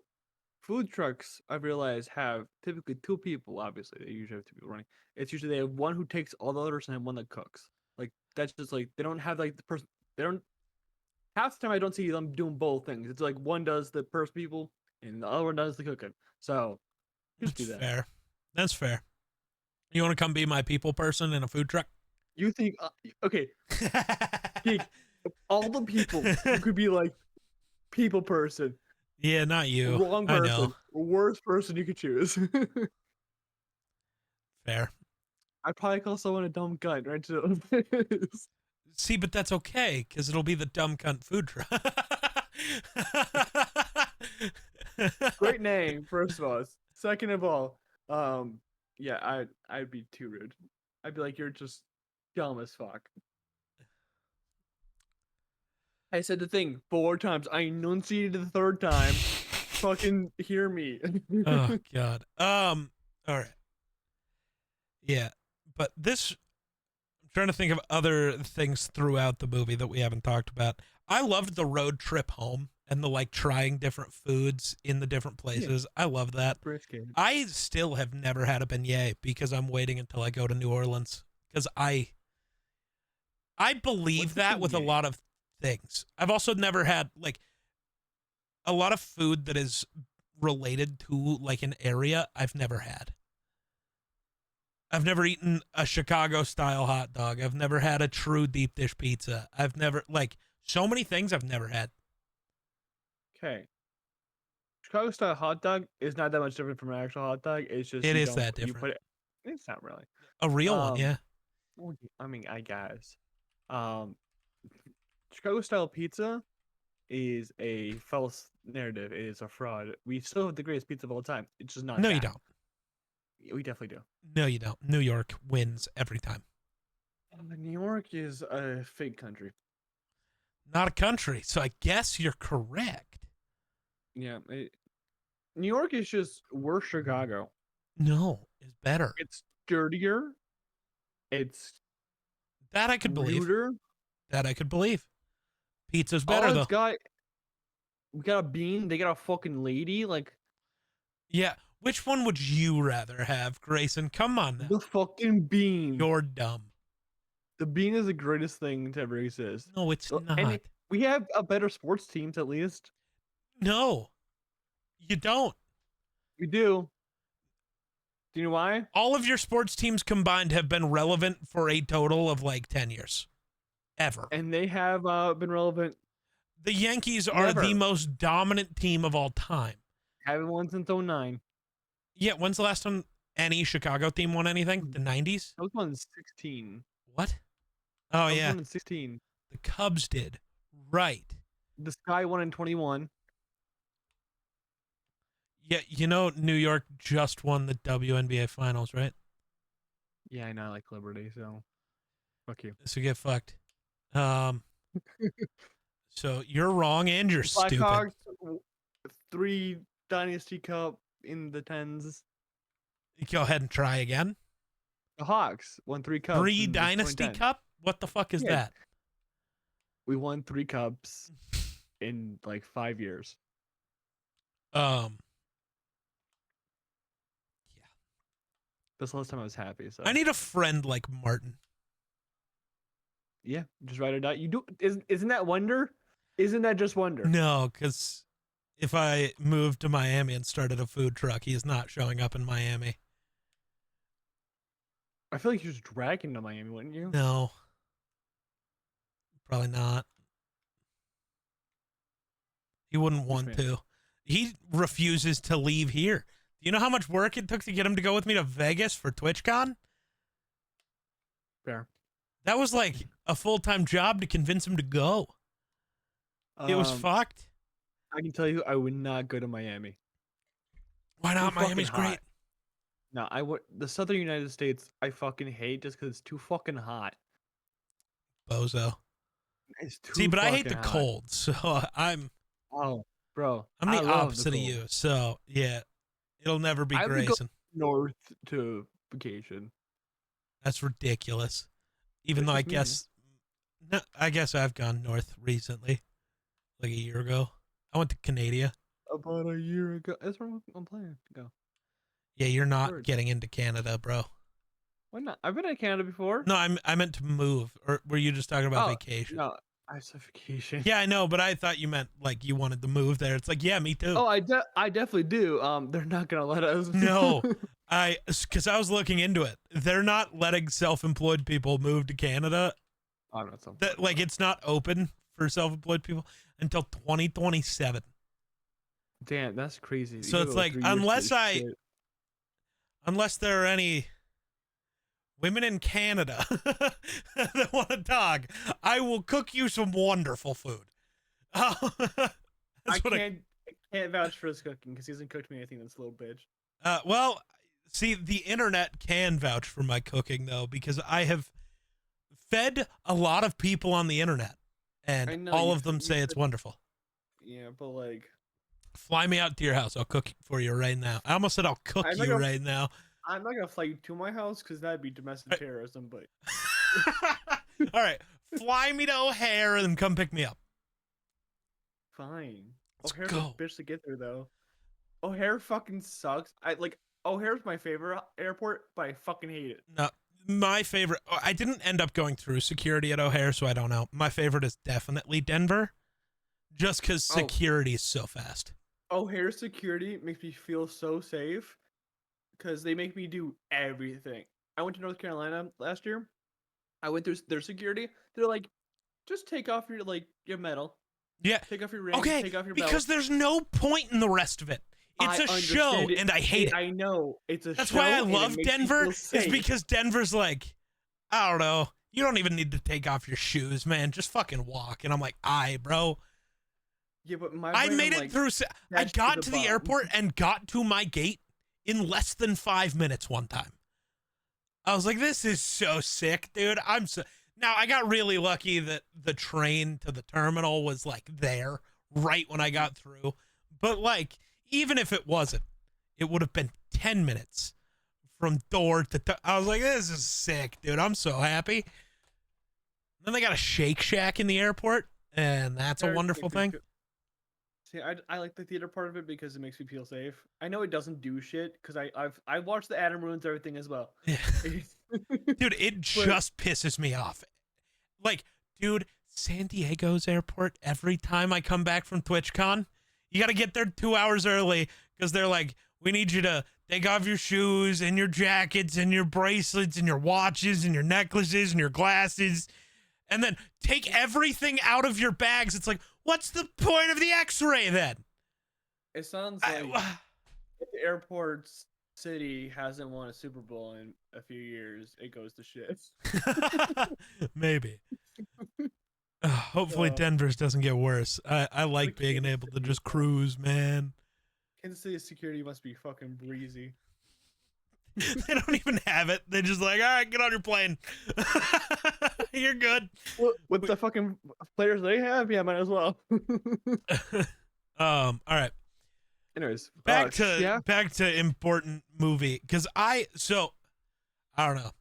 food trucks, I've realized, have typically two people. Obviously, they usually have two people running. It's usually they have one who takes all the orders and one that cooks. Like that's just like they don't have like the person. They don't. Half the time, I don't see them doing both things. It's like one does the first people and the other one does the cooking. So, just That's do that. fair. That's fair. You want to come be my people person in a food truck? You think? Okay, Geek, all the people you could be like people person. Yeah, not you. Wrong I person. know. Worst person you could choose. Fair. I'd probably call someone a dumb cunt right to this. See, but that's okay because it'll be the dumb cunt food truck. Great name, first of all. Second of all, yeah, I'd be too rude. I'd be like, you're just dumb as fuck. I said the thing 4 times. I enunciated the third time. Fucking hear me. Oh God. All right. Yeah, but this. I'm trying to think of other things throughout the movie that we haven't talked about. I loved the road trip home and the like trying different foods in the different places. I love that. Brisket. I still have never had a beignet because I'm waiting until I go to New Orleans because I believe that with a lot of things. I've also never had like a lot of food that is related to like an area I've never had. I've never eaten a Chicago style hot dog. I've never had a true deep dish pizza. I've never like so many things I've never had. Okay. Chicago style hot dog is not that much different from an actual hot dog. It's just It you is don't- that you different. put it. It's not really. A real one, yeah. Well, I mean, I guess. Um, Chicago style pizza is a false narrative. It is a fraud. We still have the greatest pizza of all time. It's just not. No, you that. don't. We definitely do. No, you don't. New York wins every time. New York is a fake country. Not a country, so I guess you're correct. Yeah. New York is just worse Chicago. No, it's better. It's dirtier. It's That I could believe. ruder. That I could believe. Pizza's better though. We got a bean. They got a fucking lady. Like Yeah. Which one would you rather have, Grayson? Come on now. the fucking bean. You're dumb. The bean is the greatest thing to ever exist. No, it's not. And we have a better sports teams at least. No, you don't. We do. Do you know why? All of your sports teams combined have been relevant for a total of like 10 years. Ever. And they have been relevant. The Yankees are the most dominant team of all time. Haven't won since 09. Yeah, when's the last time any Chicago team won anything? The 90s? That was one in 16. What? Oh, yeah. One in 16. The Cubs did. Right. The Sky won in 21. Yeah, you know New York just won the WNBA finals, right? Yeah, I know. I like Liberty, so fuck you. So get fucked. So you're wrong and you're stupid. Blackhawks, 3 Dynasty Cup in the 10s. Go ahead and try again. The Hawks won 3 cups. 3 Dynasty Cup? What the fuck is that? We won 3 cups in like 5 years. Yeah. That's the last time I was happy. So I need a friend like Martin. yeah, just ride or die. You do isn't that wonder? Isn't that just wonder? No, because if I moved to Miami and started a food truck, he is not showing up in Miami. I feel like you should drag him to Miami, wouldn't you? No. Probably not. He wouldn't want to. He refuses to leave here. Do you know how much work it took to get him to go with me to Vegas for TwitchCon? Fair. That was like a full-time job to convince him to go. It was fucked. I can tell you, I would not go to Miami. Why Too not? fucking Miami's hot. great. No, I would. The Southern United States, I fucking hate just because it's too fucking hot. Bozo. It's too. See, but I hate fucking the hot. cold, so I'm Bro, the I love opposite the of cold. you. So yeah, it'll never be I would go Grayson. north to vacation. That's ridiculous. Even It's though I just me, man. guess, no, I guess I've gone north recently, like a year ago. I went to Canada. About a year ago. That's where I'm planning to go. Yeah, you're not Word. getting into Canada, bro. Why not? I've been to Canada before. No, I meant to move. Or were you just talking about Oh, vacation? no, I said vacation. Yeah, I know, but I thought you meant like you wanted to move there. It's like, yeah, me too. Oh, I definitely do. They're not gonna let us. No, because I was looking into it. They're not letting self-employed people move to Canada. I'm not so. That like it's not open for self-employed people until 2027. Damn, that's crazy. So You it's gotta go like 3 years for this shit. unless there are any women in Canada that want to talk, I will cook you some wonderful food. I can't vouch for his cooking because he hasn't cooked me anything. That's a little bitch. Well, see, the internet can vouch for my cooking though, because I have fed a lot of people on the internet, and all of them say it's wonderful. Yeah, but like, fly me out to your house. I'll cook for you right now. I almost said I'll cook you right now. I'm not gonna fly you to my house because that'd be domestic terrorism. But all right, fly me to O'Hare and come pick me up. Fine. Let's O'Hare's go. a bitch to get there though. O'Hare fucking sucks. O'Hare's my favorite airport, but I fucking hate it. No, my favorite. I didn't end up going through security at O'Hare, so I don't know. My favorite is definitely Denver, just because security is so fast. O'Hare security makes me feel so safe because they make me do everything. I went to North Carolina last year. I went through their security. They're like, just take off your medal. Yeah. Take off your ring. Okay. Take off your belt. Because there's no point in the rest of it. It's a show, and I hate it. I know it's a show. That's why I love Denver. Is because Denver's like, I don't know. You don't even need to take off your shoes, man. Just fucking walk. And I'm like, aye, bro. Yeah, but I made it through. I got to the airport and got to my gate in less than 5 minutes one time. I was like, this is so sick, dude. Now I got really lucky that the train to the terminal was like there right when I got through. But like, even if it wasn't, it would have been 10 minutes from door to I was like, this is sick, dude. I'm so happy. Then they got a Shake Shack in the airport, and that's a wonderful thing. See, I like the theater part of it because it makes me feel safe. I know it doesn't do shit because I've watched the Adam ruins everything as well. Yeah. Dude, it just pisses me off. Like, dude, San Diego's airport, every time I come back from TwitchCon, you got to get there 2 hours early because they're like, we need you to take off your shoes and your jackets and your bracelets and your watches and your necklaces and your glasses, and then take everything out of your bags. It's like, what's the point of the X-ray then? It sounds like the airport's city hasn't won a Super Bowl in a few years. It goes to shit. Maybe. Hopefully Denver's doesn't get worse. I like being able to just cruise, man. Kansas City security must be fucking breezy. They don't even have it. They're just like, all right, get on your plane. You're good. With the fucking players they have, yeah, might as well. All right. Anyways, back to important movie, because I don't know.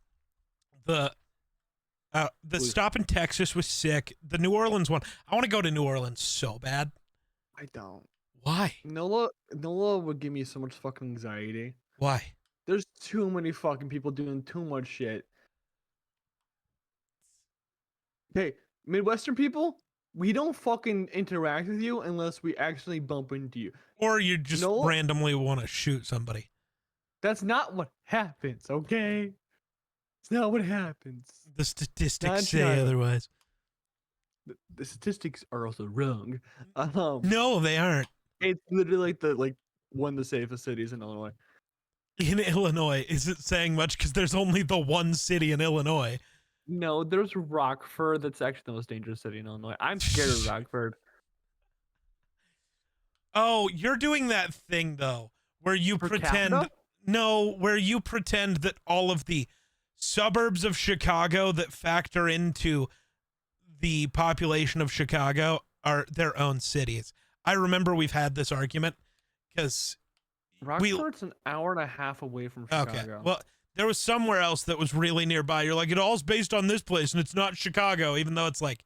The stop in Texas was sick. The New Orleans one, I want to go to New Orleans so bad. I don't. Why? Nola would give me so much fucking anxiety. Why? There's too many fucking people doing too much shit. Okay, Midwestern people, we don't fucking interact with you unless we actually bump into you. Or you just randomly want to shoot somebody. That's not what happens, okay? It's not what happens. The statistics say otherwise. The statistics are also wrong. No, they aren't. It's literally one of the safest cities in Illinois. In Illinois, is it saying much? Because there's only the one city in Illinois. No, there's Rockford. That's actually the most dangerous city in Illinois. I'm scared of Rockford. Oh, you're doing that thing though, where you Per pretend. capita? No, where you pretend that all of the suburbs of Chicago that factor into the population of Chicago are their own cities. I remember we've had this argument because Rockford's an hour and a half away from okay, Chicago. well, there was somewhere else that was really nearby. You're like, it all's based on this place and it's not Chicago, even though it's like,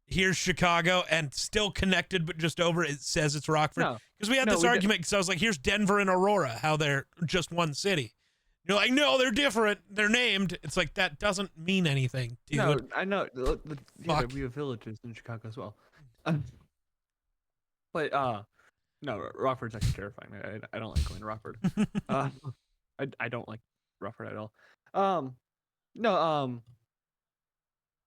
here's Chicago and still connected, but just over it says it's Rockford. No, Because we had this argument because I was like, here's Denver and Aurora, how they're just one city. You're like, no, they're different. They're named. It's like, that doesn't mean anything, dude. no, I know. Yeah, Fuck. we have villages in Chicago as well. But no, Rockford's actually terrifying. I don't like going to Rockford. uh, I don't like Rockford at all. No,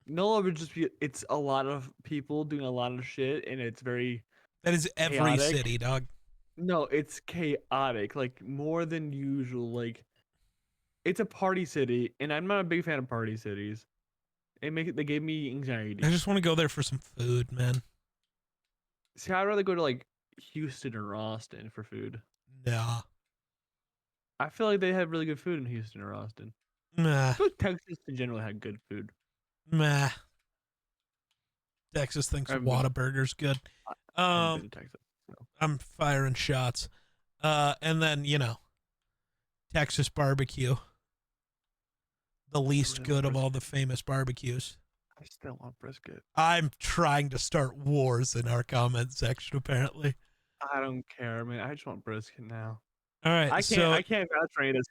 NOLA would just be. It's a lot of people doing a lot of shit, and it's very That is every chaotic. city, dog. No, it's chaotic, like more than usual. Like it's a party city, and I'm not a big fan of party cities. They gave me anxiety. I just want to go there for some food, man. See, I'd rather go to like Houston or Austin for food. Nah. I feel like they have really good food in Houston or Austin. Nah. I feel like Texas in general had good food. Nah. Texas thinks I've been- Whataburger's good. I've been to Texas. So. I'm firing shots. And then, Texas barbecue. The least good of all the famous barbecues. I still want brisket. I'm trying to start wars in our comment section, apparently. I don't care, man. I just want brisket now. All right, I can't vouch for any of this.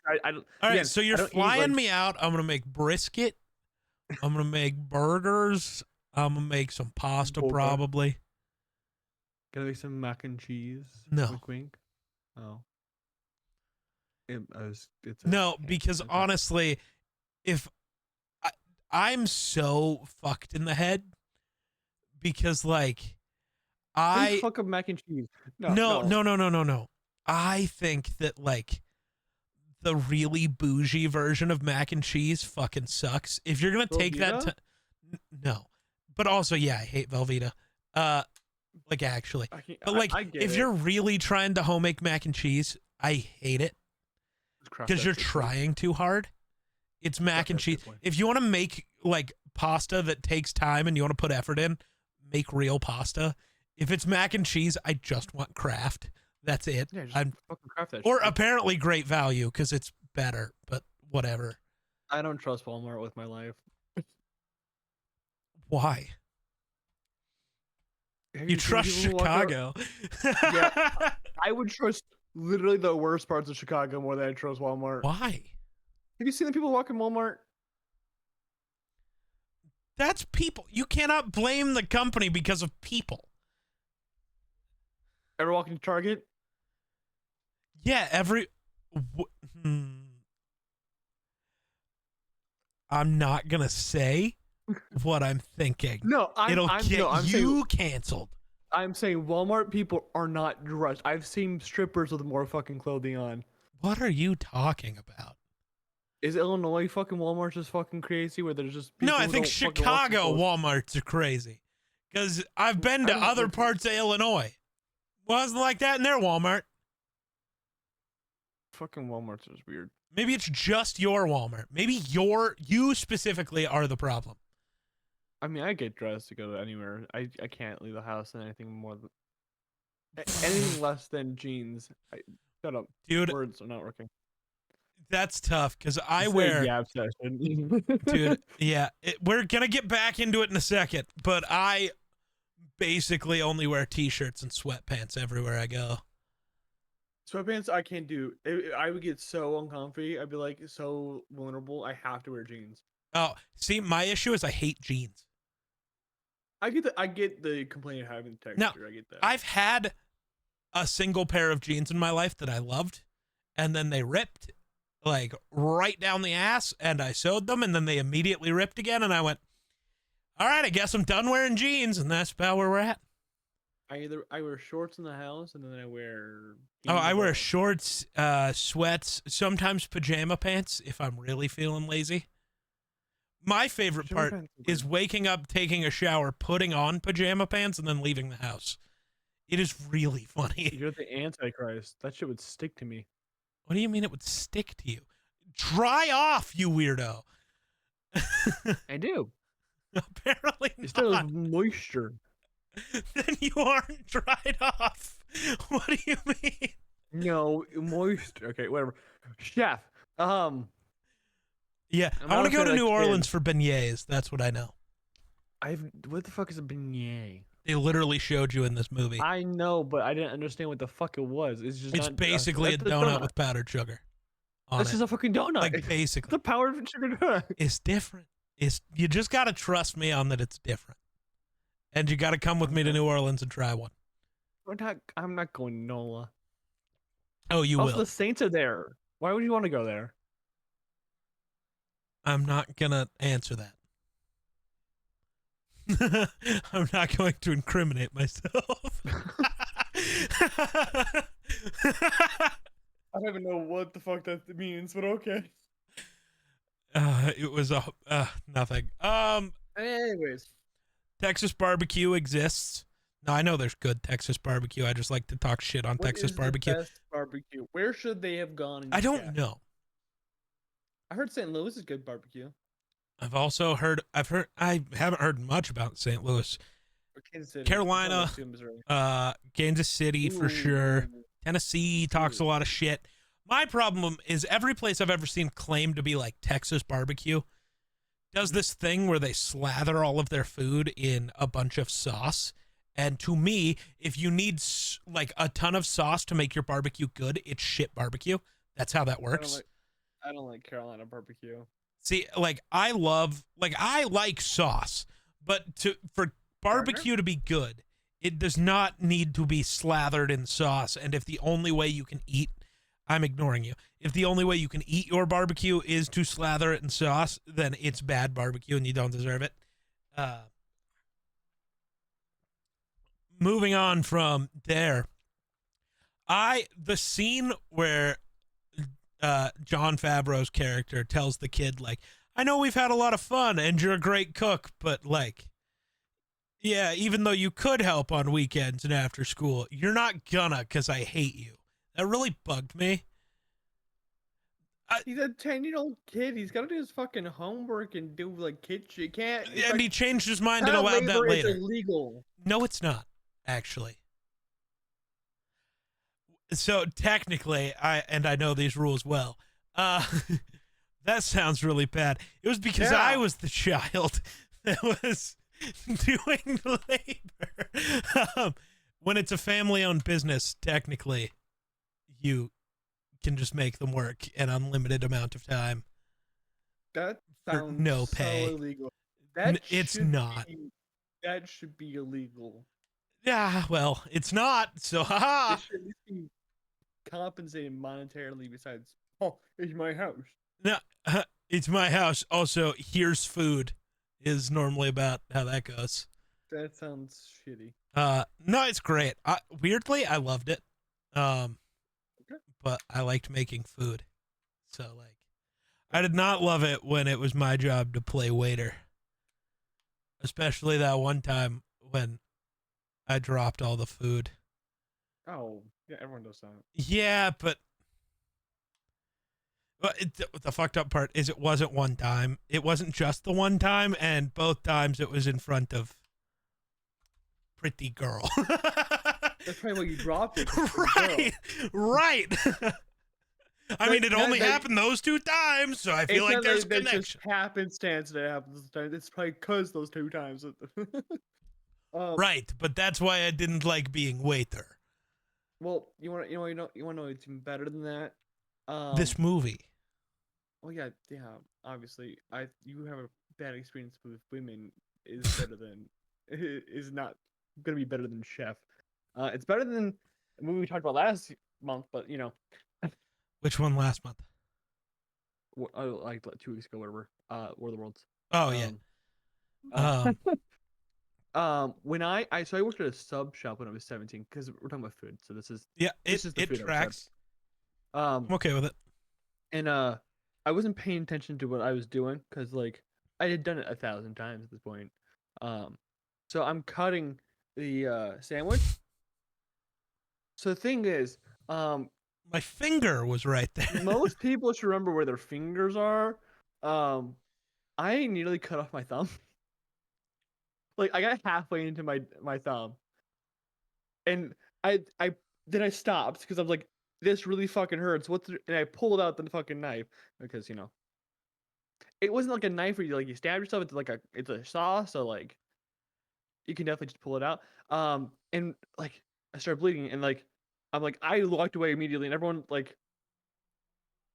all right, so you're flying me out. I'm gonna make brisket. I'm gonna make burgers. I'm gonna make some pasta, Burger. probably. Gonna make some mac and cheese. No. Wink, wink. Oh. No, because honestly, if I'm so fucked in the head, because like fuck up mac and cheese. No. I think that like the really bougie version of mac and cheese fucking sucks. If you're gonna take that, no. But also, yeah, I hate Velveeta. Like actually, but like if you're really trying to home make mac and cheese, I hate it because you're trying too hard. It's mac and cheese. If you want to make like pasta that takes time and you want to put effort in, make real pasta. If it's mac and cheese, I just want Kraft. That's it. Yeah, just fucking Kraft that or shit. apparently Great Value because it's better, but whatever. I don't trust Walmart with my life. Why? You trust Chicago? Yeah, I would trust literally the worst parts of Chicago more than I trust Walmart. Why? Have you seen the people walking Walmart? That's people. You cannot blame the company because of people. Ever walking to Target? Yeah, I'm not gonna say what I'm thinking. No, It'll get you canceled. I'm saying Walmart people are not dressed. I've seen strippers with more fucking clothing on. What are you talking about? Is Illinois fucking Walmart just fucking crazy where there's just people No, I who think don't fucking Chicago wash Walmarts are crazy. Because I've been to I don't other think- parts of Illinois. Wasn't like that in their Walmart. fucking Walmarts is weird. Maybe it's just your Walmart. Maybe you specifically are the problem. I mean, I get dressed to go to anywhere. I can't leave the house in anything more than anything less than jeans. Shut up, Dude. Words are not working. That's tough because I It's wear. a Gap session. Dude, yeah. We're going to get back into it in a second, but I basically only wear t-shirts and sweatpants everywhere I go. Sweatpants I can't do. I would get so uncomfy. I'd be like so vulnerable. I have to wear jeans. Oh, see, my issue is I hate jeans. I get the complaint of having texture. Now, I get that. I've had a single pair of jeans in my life that I loved, and then they ripped like right down the ass, and I sewed them, and then they immediately ripped again, and I went, all right, I guess I'm done wearing jeans, and that's about where we're at. I wear shorts in the house, and then I wear. Oh, I wear shorts, sweats, sometimes pajama pants if I'm really feeling lazy. My favorite Pajama part pants are is weird. waking up, taking a shower, putting on pajama pants, and then leaving the house. It is really funny. You're the Antichrist. That shit would stick to me. What do you mean it would stick to you? Dry off, you weirdo. I do. Apparently It still has not. moisture. Then you aren't dried off. What do you mean? No, moisture. Okay, whatever. Chef. Yeah, I'm I want not to go a to fan New of that Orleans kid. for beignets. That's what I know. What the fuck is a beignet? They literally showed you in this movie. I know, but I didn't understand what the fuck it was. It's just It's not. basically a That's a donut donut. with powdered sugar on This it. is a fucking donut. Like It's basically, a powered sugar donut. it's different. You just gotta trust me on that it's different, and you gotta come with me to Okay. New Orleans and try one. I'm not going to NOLA. Oh, you Also, will. the Saints are there. Why would you want to go there? I'm not gonna answer that. I'm not going to incriminate myself. I don't even know what the fuck that means, but okay. It was nothing. Anyways, Texas barbecue exists. No, I know there's good Texas barbecue. I just like to talk shit on what Texas is barbecue. the best barbecue? Where should they have gone? In I don't Chef? know. I heard St. Louis is good barbecue. I haven't heard much about St. Louis. Or Kansas City. Carolina, Missouri. Kansas City for sure. Ooh. Tennessee talks a lot of shit. My problem is every place I've ever seen claim to be like Texas barbecue does this thing where they slather all of their food in a bunch of sauce. And to me, if you need like a ton of sauce to make your barbecue good, it's shit barbecue. That's how that works. I don't like Carolina barbecue. See, like I like sauce, but for barbecue to be good, it does not need to be slathered in sauce. And if the only way you can eat, I'm ignoring you. If the only way you can eat your barbecue is to slather it in sauce, then it's bad barbecue and you don't deserve it. Moving on from there, the scene where Jon Favreau's character tells the kid, like, I know we've had a lot of fun and you're a great cook, but like, yeah, even though you could help on weekends and after school, you're not gonna because I hate you. That really bugged me. He's a 10-year-old kid. He's got to do his fucking homework and do like kid shit. You can't. And like, he changed his mind and child allowed that labor is later. illegal. No, it's not, actually. So technically, I know these rules well. That sounds really bad. It was because I was the child that was doing labor. When it's a family-owned business, technically, you can just make them work an unlimited amount of time. That for sounds no pay. so illegal. It's not. That should be illegal. Yeah, well, it's not. So, haha. It should at least be compensated monetarily. Besides, oh, it's my house. No, it's my house. Also, here's food. Is normally about how that goes. That sounds shitty. No, it's great. Weirdly, I loved it. Okay. But I liked making food. So like, I did not love it when it was my job to play waiter. Especially that one time when I dropped all the food. Oh, yeah, everyone does that. Yeah, but the fucked up part is it wasn't one time. It wasn't just the one time, and both times it was in front of pretty girl. That's probably why you dropped it. Right. I mean, it only happened those 2 times, so I feel like there's a connection. Just happenstance that happens. It's probably because those 2 times. Right, but that's why I didn't like being waiter. Well, you want to know it's even better than that. This movie. Oh yeah. Obviously, you have a bad experience with women is better than is not gonna be better than Chef. It's better than the movie we talked about last month, but you know. Which one last month? Like 2 weeks ago, whatever. War of the Worlds. Oh yeah. When I worked at a sub shop when I was 17 because we're talking about food. So this is it tracks. I'm okay with it. And I wasn't paying attention to what I was doing because like I had done it 1,000 times at this point. So I'm cutting the sandwich. So the thing is, My finger was right there. most people should remember where their fingers are. I nearly cut off my thumb. Like I got halfway into my thumb, and I then I stopped because I was like, this really fucking hurts. And I pulled out the fucking knife because it wasn't like a knife where you stab yourself. It's a saw, so like you can definitely just pull it out. And like I started bleeding, and I'm like I walked away immediately, and everyone like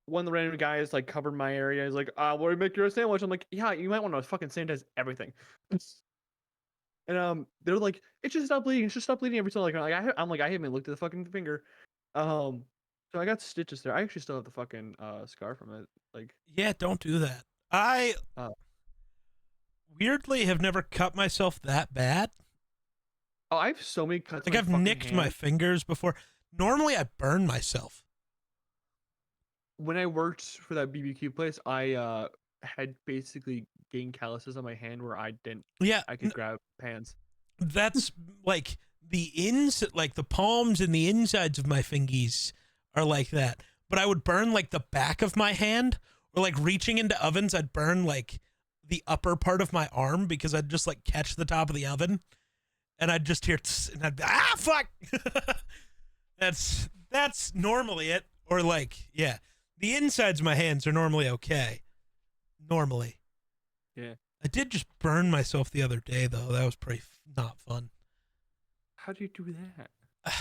one of the random guys like covered my area. He's like, "What do you make your sandwich?" I'm like, "Yeah, you might want to fucking sanitize everything." And they're like, "It should stop bleeding. It should stop bleeding every time." I'm like, I haven't looked at the fucking finger. So I got stitches there. I actually still have the fucking scar from it. Like, Yeah, don't do that. I uh, weirdly have never cut myself that bad. oh, I have so many cuts. Like On my I've fucking nicked my hand. fingers before. Normally I burn myself. When I worked for that BBQ place, I had basically gained calluses on my hand where Yeah, I could grab pans. that's like like the palms and the insides of my fingies are like that. But I would burn like the back of my hand, or like reaching into ovens, I'd burn like the upper part of my arm because I'd just like catch the top of the oven and I'd just hear tss, and I'd be, fuck. That's normally it. Or like, yeah. The insides of my hands are normally okay. Normally. Yeah. I did just burn myself the other day though. That was pretty not fun. How do you do that?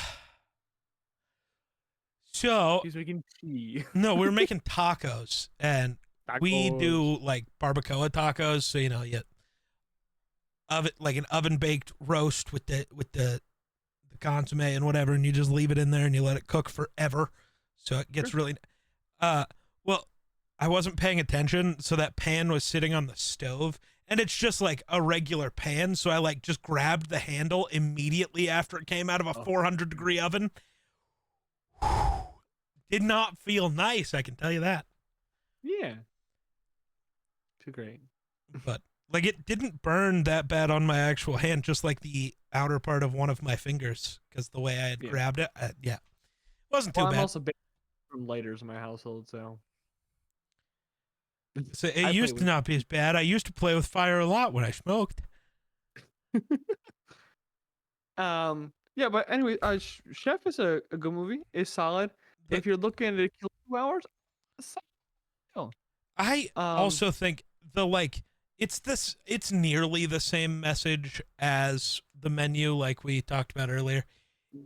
So He's making tea. no, we were making tacos, and we Tacos. do like barbacoa tacos. So you oven like an oven baked roast with the consomme and whatever, and you just leave it in there and you let it cook forever, so it gets really. Well, I wasn't paying attention, so that pan was sitting on the stove, and it's just like a regular pan. So I like just grabbed the handle immediately after it came out of a 400-degree oven. Did not feel nice, I can tell you that. Yeah. Too great. But like it didn't burn that bad on my actual hand, just like the outer part of one of my fingers, because the way I had grabbed it, yeah, wasn't too bad. I'm also banned from lighters in my household, so. So it used to not be as bad. I used to play with fire a lot when I smoked. Yeah, but anyway, Chef is a good movie. It's solid. But if you're looking to kill 2 hours, I also think it's nearly the same message as the menu, like we talked about earlier.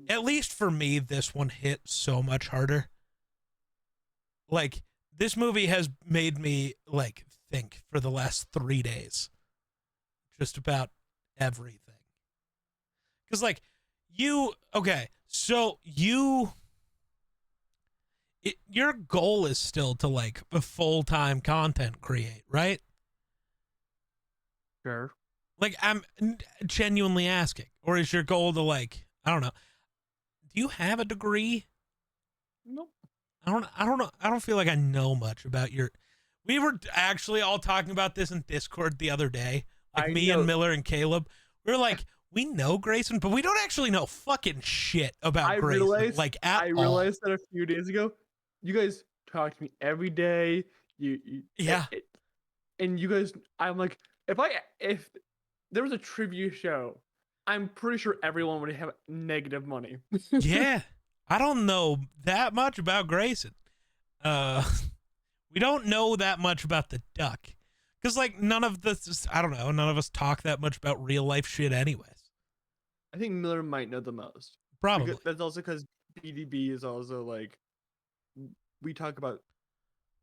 At least for me, this one hit so much harder. Like, this movie has made me like think for the last 3 days just about everything. Because like your goal is still to like a full-time content create, right? Sure. Like, I'm genuinely asking, or is your goal to like, I don't know, do you have a degree? Nope. I don't know. I don't feel like I know much about your. We were actually all talking about this in Discord the other day. Like me and Miller and Caleb. We were like, we know Grayson, but we don't actually know fucking shit about Grayson. I realized that a few days ago. You guys talk to me every day. Yeah. And you guys, I'm like, if there was a trivia show, I'm pretty sure everyone would have negative money. Yeah. I don't know that much about Grayson. We don't know that much about the duck. Because, like, none of us talk that much about real life shit anyways. I think Miller might know the most. Probably. Because that's also because BDB is also, like, we talk about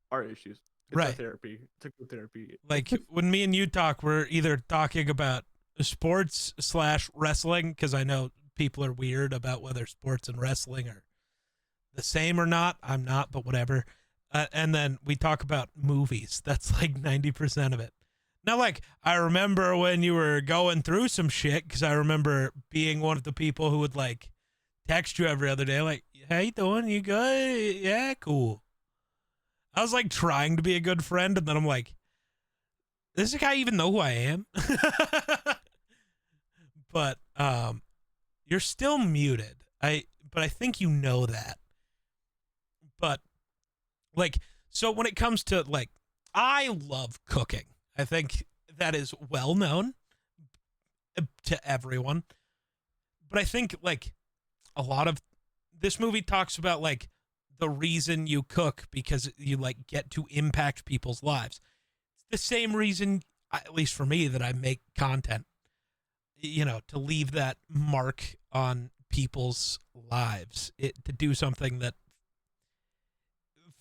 our issues. It's right. Therapy. It's a good therapy. Like, when me and you talk, we're either talking about sports/wrestling, because I know people are weird about whether sports and wrestling are the same or not. I'm not, but whatever. And then we talk about movies. That's like 90% of it. Now, like, I remember when you were going through some shit, because I remember being one of the people who would, like, text you every other day, like, how you doing? You good? Yeah, cool. I was, like, trying to be a good friend, and then I'm like, does this guy even know who I am? But you're still muted. But I think you know that. But like, so when it comes to like, I love cooking. I think that is well known to everyone. But I think like a lot of this movie talks about like the reason you cook because you like get to impact people's lives. It's the same reason, at least for me, that I make content, you know, to leave that mark on people's lives, to do something that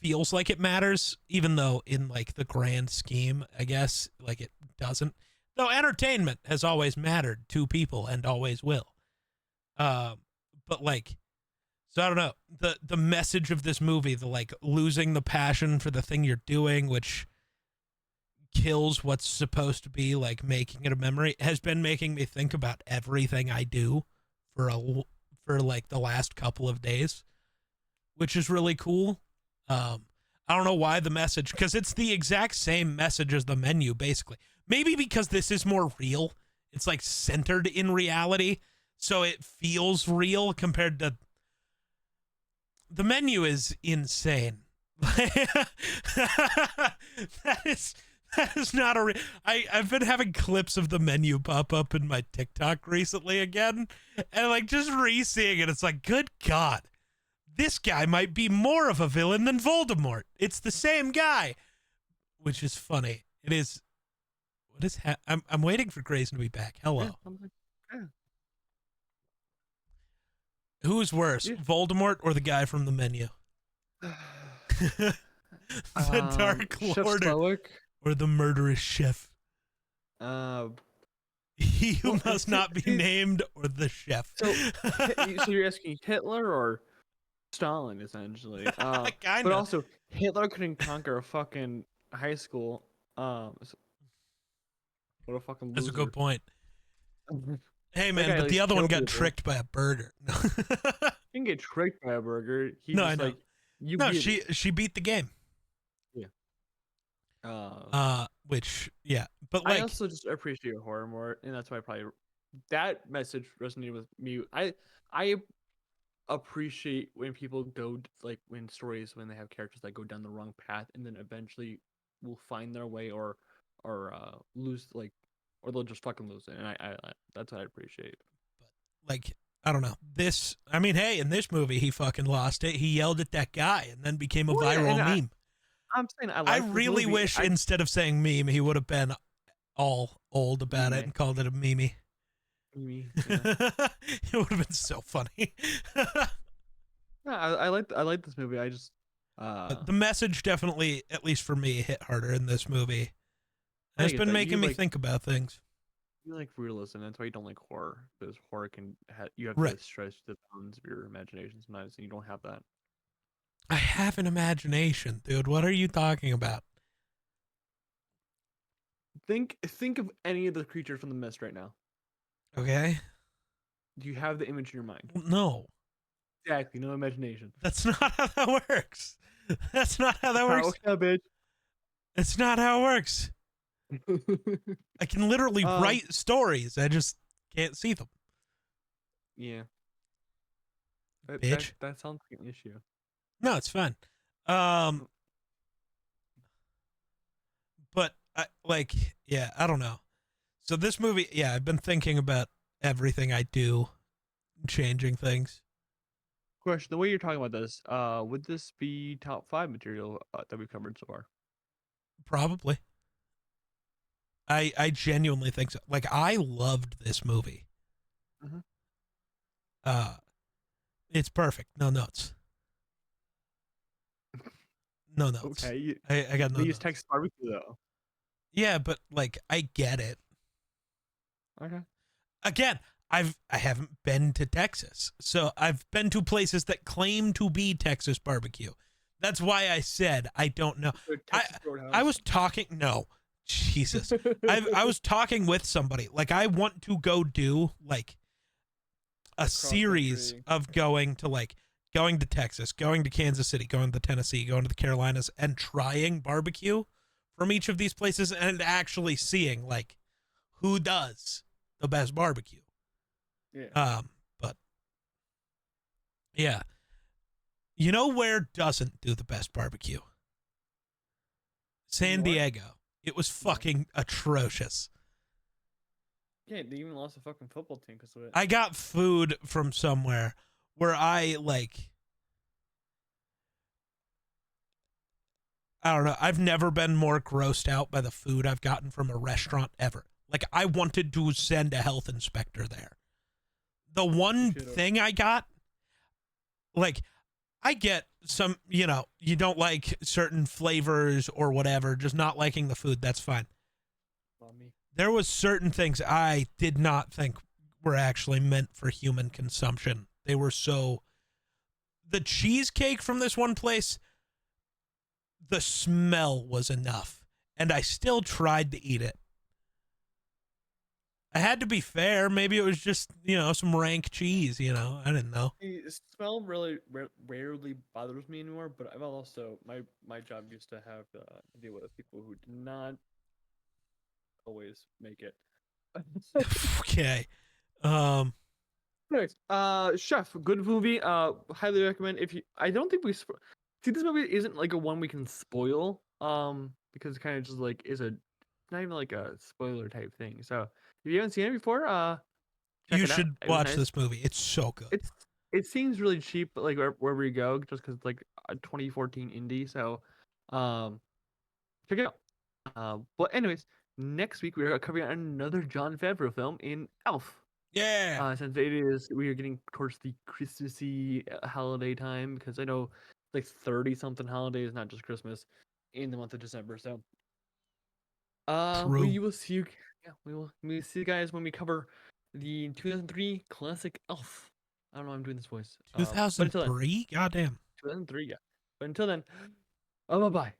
feels like it matters, even though in like the grand scheme, I guess, like it doesn't. Though entertainment has always mattered to people and always will. But like, so I don't know, the message of this movie, the like losing the passion for the thing you're doing, which kills what's supposed to be like making it a memory, has been making me think about everything I do for like the last couple of days, which is really cool. I don't know why the message, because it's the exact same message as the menu, basically. Maybe because this is more real. It's like centered in reality, so it feels real compared to the menu is insane. that is not a I've been having clips of the menu pop up in my TikTok recently again, and like just re-seeing it, it's like, good God, this guy might be more of a villain than Voldemort. It's the same guy, which is funny. It is. What is I'm waiting for Grayson to be back. Hello. Yeah. Who's worse, Yeah. Voldemort or the guy from the menu? The Dark Chef Lord Slowick. or the murderous chef? He who Well, must not be named, or the chef? So you're asking Hitler or Stalin, essentially. Kinda. But also Hitler couldn't conquer a fucking high school. What a fucking loser. That's a good point. Hey That man, guy at but the least other one killed got people. tricked by a burger. He didn't get tricked by a burger. He No, just I know. like you. No, beat it. she beat the game. Yeah. Which yeah, but I like also just appreciate horror more, and that's why probably that message resonated with me. I appreciate when people go like when stories when they have characters that go down the wrong path and then eventually will find their way or lose like or they'll just fucking lose it. And I that's what I appreciate. like I don't know. This, I mean, hey, in this movie he fucking lost it. He yelled at that guy and then became a Well, yeah, viral and meme. I'm saying I I like this really movie. wish instead of saying meme, he would have been all old about Meme. it and called it a meme. Me, It would have been so funny. yeah, I like this movie. I just But the message definitely, at least for me, hit harder in this movie. I It's get been that. making You me like think about things. you like realism. That's why you don't like horror because horror can you have Right. to stretch the bounds of your imagination sometimes, and you don't have that. I have an imagination, dude. What are you talking about? Think of any of the creatures from the mist right now. Okay. Do you have the image in your mind? No, Exactly, no imagination. that's not how that works. That's not how that works. bitch. It's not how it works. I can literally write stories. I just can't see them. Yeah. Bitch. That sounds like an issue. No, it's fine. But yeah, I don't know. So this movie, yeah, I've been thinking about everything I do, changing things. Question: the way you're talking about this, would this be top 5 material that we've covered so far? Probably. I genuinely think so. Like, I loved this movie. Mhm. It's perfect. No notes. No notes. Okay. I got no They use notes. Texas barbecue though. Yeah, but like I get it. Okay. Again, I haven't been to Texas. So I've been to places that claim to be Texas barbecue. That's why I said I don't know. I was talking no. Jesus. I was talking with somebody. Like, I want to go do like a series of going to Texas, going to Kansas City, going to Tennessee, going to the Carolinas, and trying barbecue from each of these places and actually seeing like who does the best barbecue. Yeah. But yeah, you know where doesn't do the best barbecue? New San York? Diego. It was No. fucking atrocious. Yeah, they even lost the fucking football team because of it. I got food from somewhere where I like, I don't know. I've never been more grossed out by the food I've gotten from a restaurant ever. Like, I wanted to send a health inspector there. The one Should've. thing I got, like, I get some, you know, you don't like certain flavors or whatever, just not liking the food, that's fine. Mommy. There was certain things I did not think were actually meant for human consumption. They were so, the cheesecake from this one place, the smell was enough, and I still tried to eat it. I had to be fair. Maybe it was just, you know, some rank cheese, you know. I didn't know. The smell really rarely bothers me anymore, but I've also my job used to have to deal with people who did not always make it. Okay. Um, Anyways, Chef, good movie. Highly recommend. If you, I don't think see this movie isn't like a one we can spoil. Because it kind of just like is a not even like a spoiler type thing. So if you haven't seen it before, check you it out. should It was watch nice. this movie. It's so good. It seems really cheap, but like wherever you go, just because it's like a 2014 indie. So, um, check it out. But anyways, next week we are covering another John Favreau film in Elf. Yeah. Since it is, we are getting towards the Christmassy holiday time because I know like 30 something holidays, not just Christmas, in the month of December. So, True. we will see you. Yeah, we will see you guys when we cover the 2003 classic Elf. I don't know why I'm doing this voice. But until then, 2003? Goddamn. 2003, yeah. But until then, bye bye.